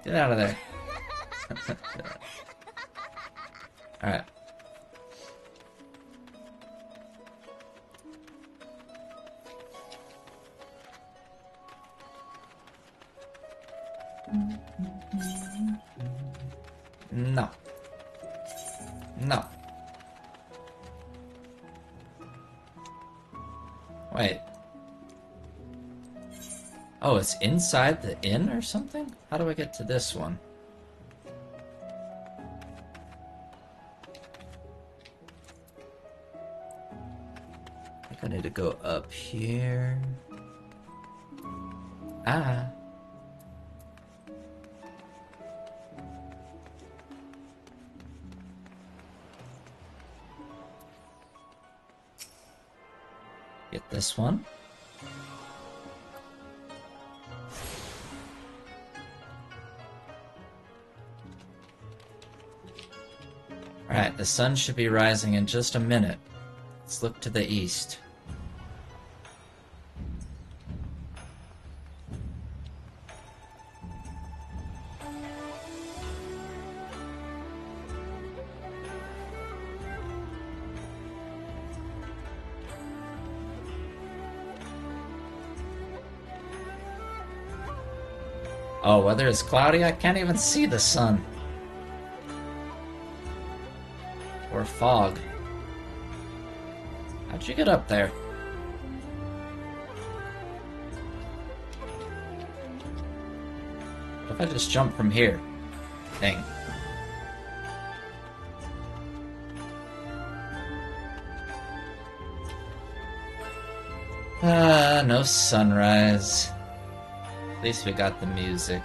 Get out of there. Alright. No. No. Wait. Oh, it's inside the inn or something? How do I get to this one? I think I need to go up here. Ah. Get this one. Alright, the sun should be rising in just a minute. Let's look to the east. Oh, weather is cloudy? I can't even see the sun. Or fog. How'd you get up there? What if I just jump from here? Dang. Ah, no sunrise. At least we got the music.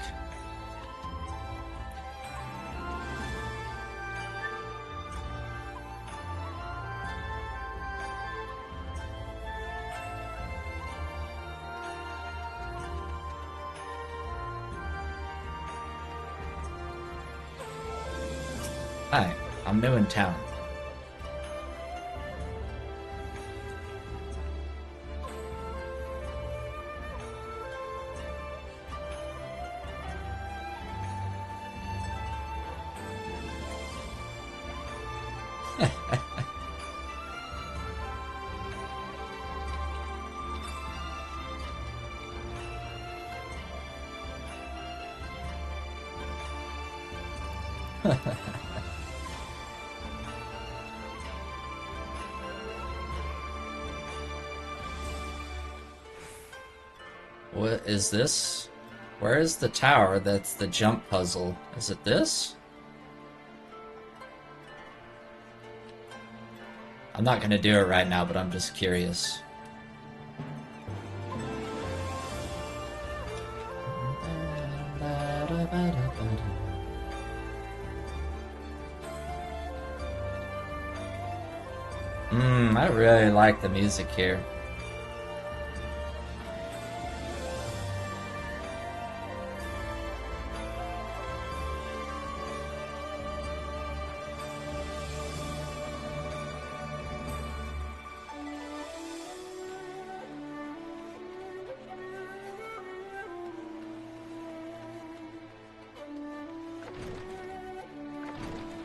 Hi, I'm new in town. What is this? Where is the tower that's the jump puzzle? Is it this? I'm not gonna do it right now, but I'm just curious. I really like the music here.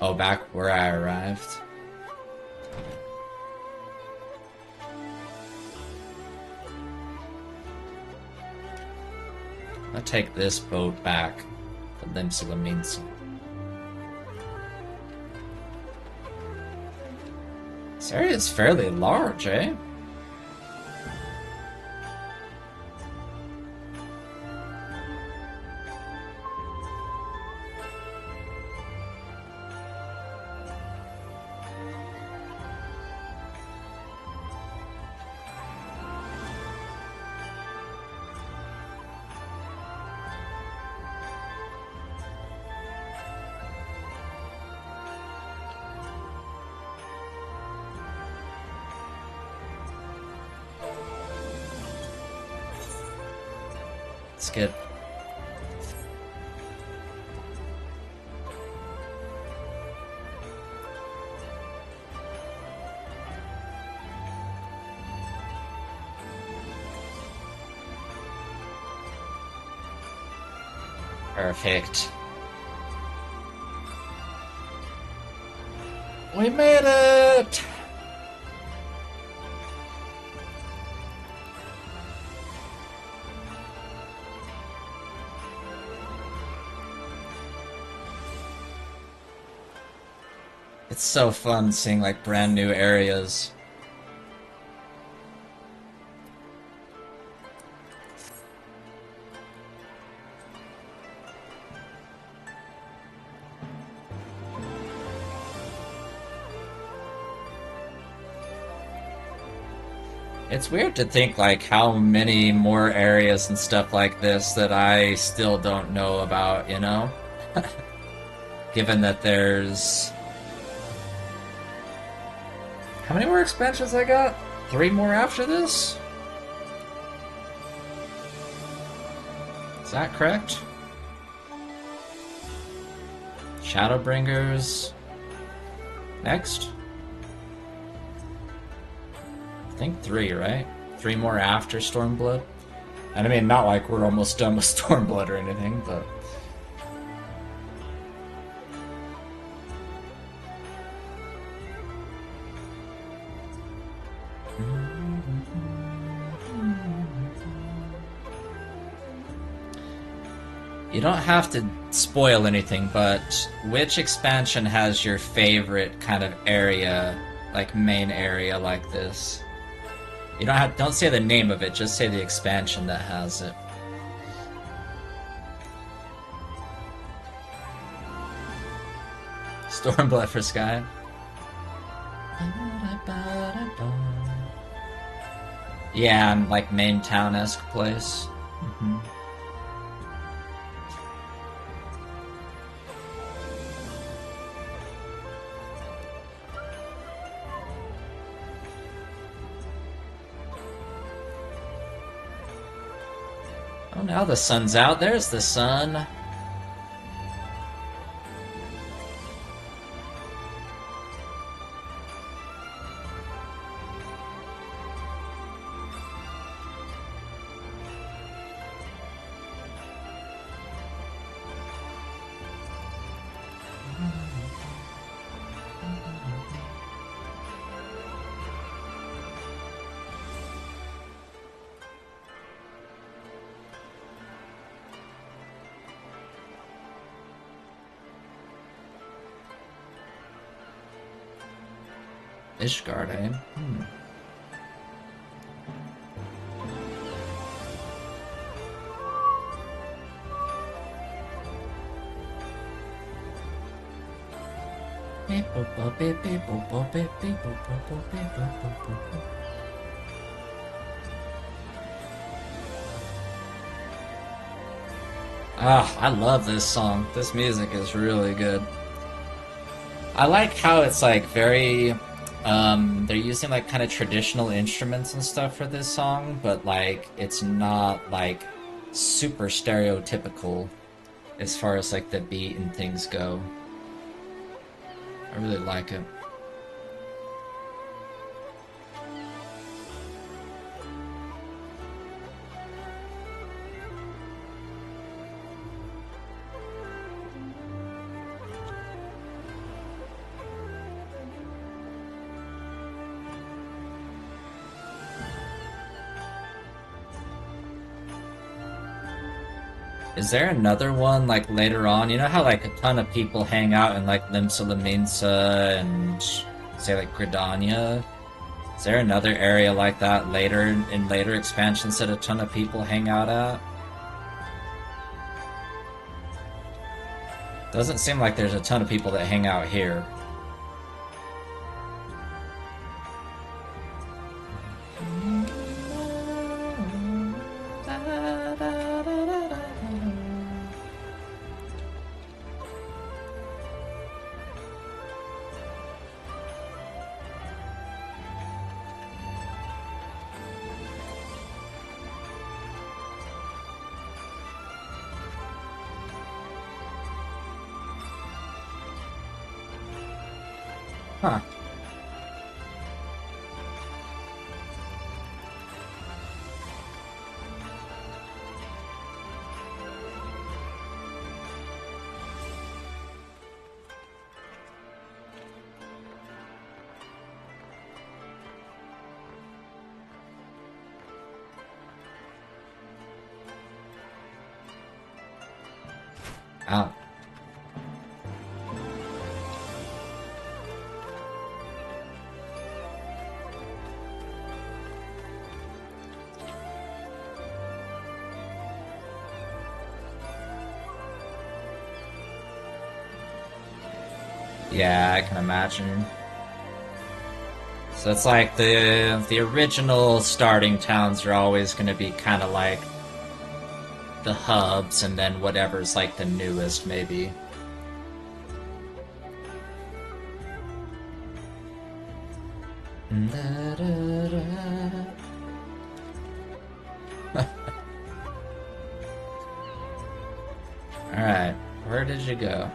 Oh, back where I arrived. I'll take this boat back to Limsa. This area is fairly large, eh? Let's get... Perfect. We made it! It's so fun seeing like brand new areas. It's weird to think like how many more areas and stuff like this that I still don't know about, you know? Given that there's... How many more expansions I got? 3 more after this? Is that correct? Shadowbringers... Next? I think 3, right? 3 more after Stormblood? And I mean, not like we're almost done with Stormblood or anything, but... You don't have to spoil anything, but which expansion has your favorite kind of area, like main area like this? You don't say the name of it, just say the expansion that has it. Stormblood for Sky. Yeah, and like main town-esque place. Mm-hmm. Oh, now the sun's out. There's the sun. Ishgard, eh? Ah, I love this song. This music is really good. I like how it's like very They're using like kind of traditional instruments and stuff for this song, but like it's not like super stereotypical as far as like the beat and things go. I really like it. Is there another one, like, later on? You know how, like, a ton of people hang out in, like, Limsa Lominsa and, say, like, Gridania? Is there another area like that later, in later expansions that a ton of people hang out at? Doesn't seem like there's a ton of people that hang out here. Huh. Ow. Yeah, I can imagine. So it's like the original starting towns are always going to be kind of like the hubs, and then whatever's like the newest, maybe. Alright, where did you go?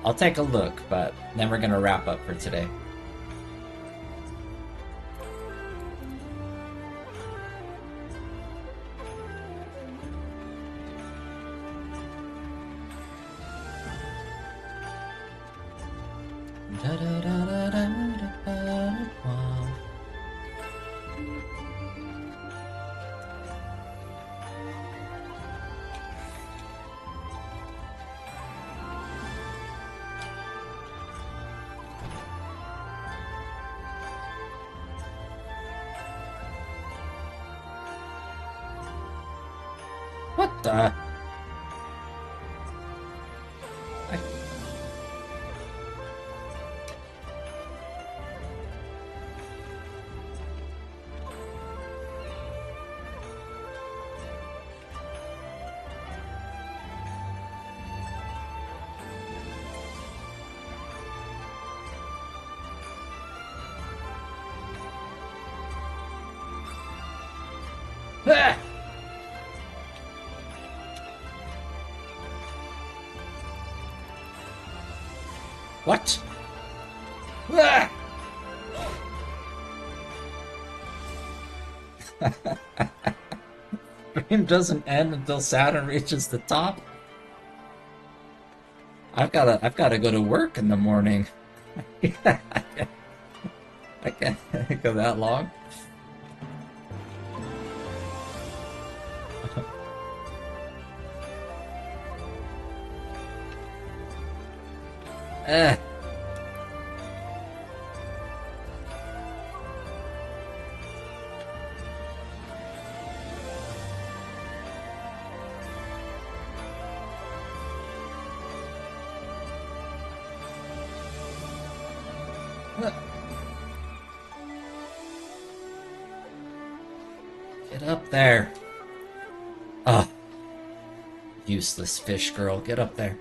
I'll take a look, but then we're gonna wrap up for today. What the? Ah! What? Ah! Dream doesn't end until Saturn reaches the top. I've gotta go to work in the morning. I can't go that long. Eh. Get up there. Ah. Useless fish girl, get up there.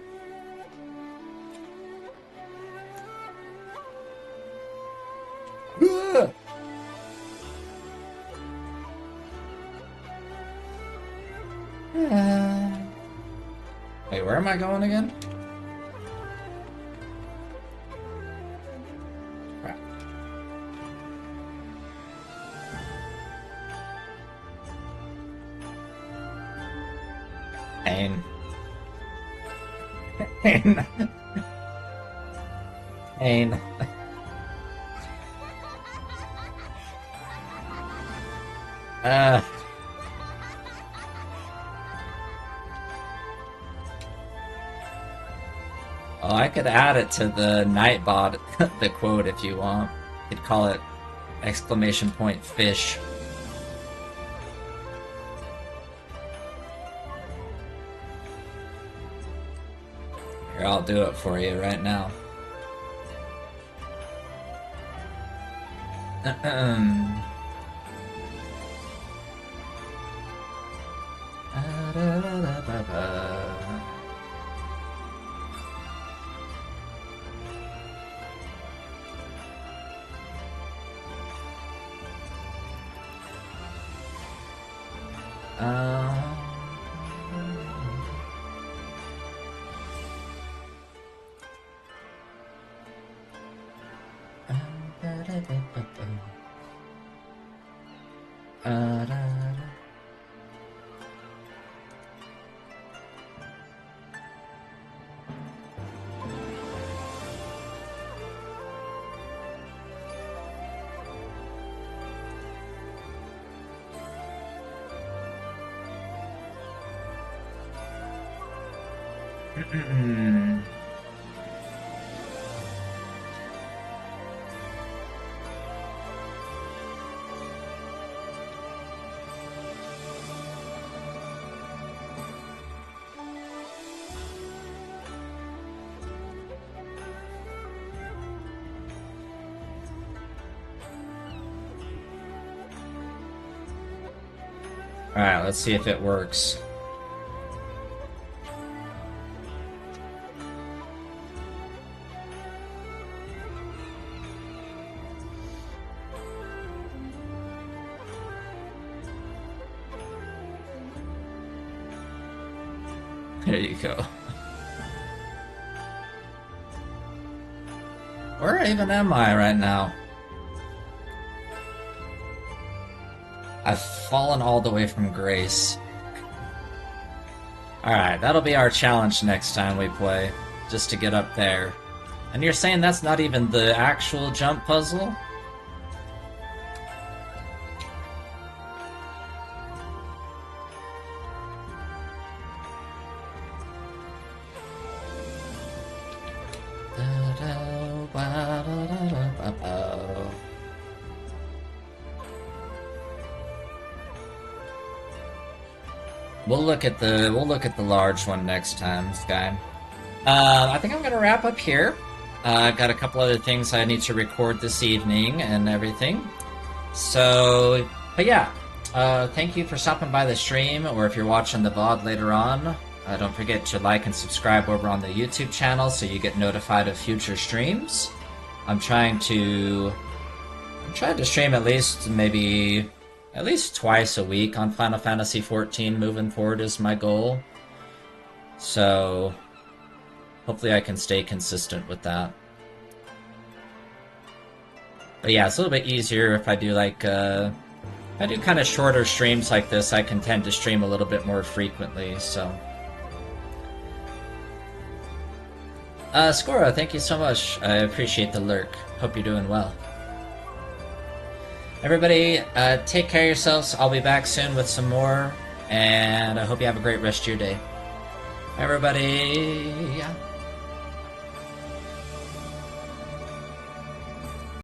am I going again? Crap. Pain. Pain. Pain. Oh, I could add it to the Nightbot, the quote, if you want. You could call it !fish. Here, I'll do it for you right now. Alright, let's see if it works. There you go. Where even am I right now? I've fallen all the way from grace. Alright, that'll be our challenge next time we play, just to get up there. And you're saying that's not even the actual jump puzzle? We'll look at the large one next time, Sky. I think I'm gonna wrap up here. I've got a couple other things I need to record this evening and everything. So, but yeah, thank you for stopping by the stream, or if you're watching the VOD later on, don't forget to like and subscribe over on the YouTube channel so you get notified of future streams. I'm trying to stream at least twice a week on Final Fantasy XIV moving forward is my goal. So, hopefully I can stay consistent with that. But yeah, it's a little bit easier if I do kind of shorter streams like this. I can tend to stream a little bit more frequently, so. Skoro, thank you so much. I appreciate the lurk. Hope you're doing well. Everybody, take care of yourselves. I'll be back soon with some more, and I hope you have a great rest of your day. Everybody, yeah.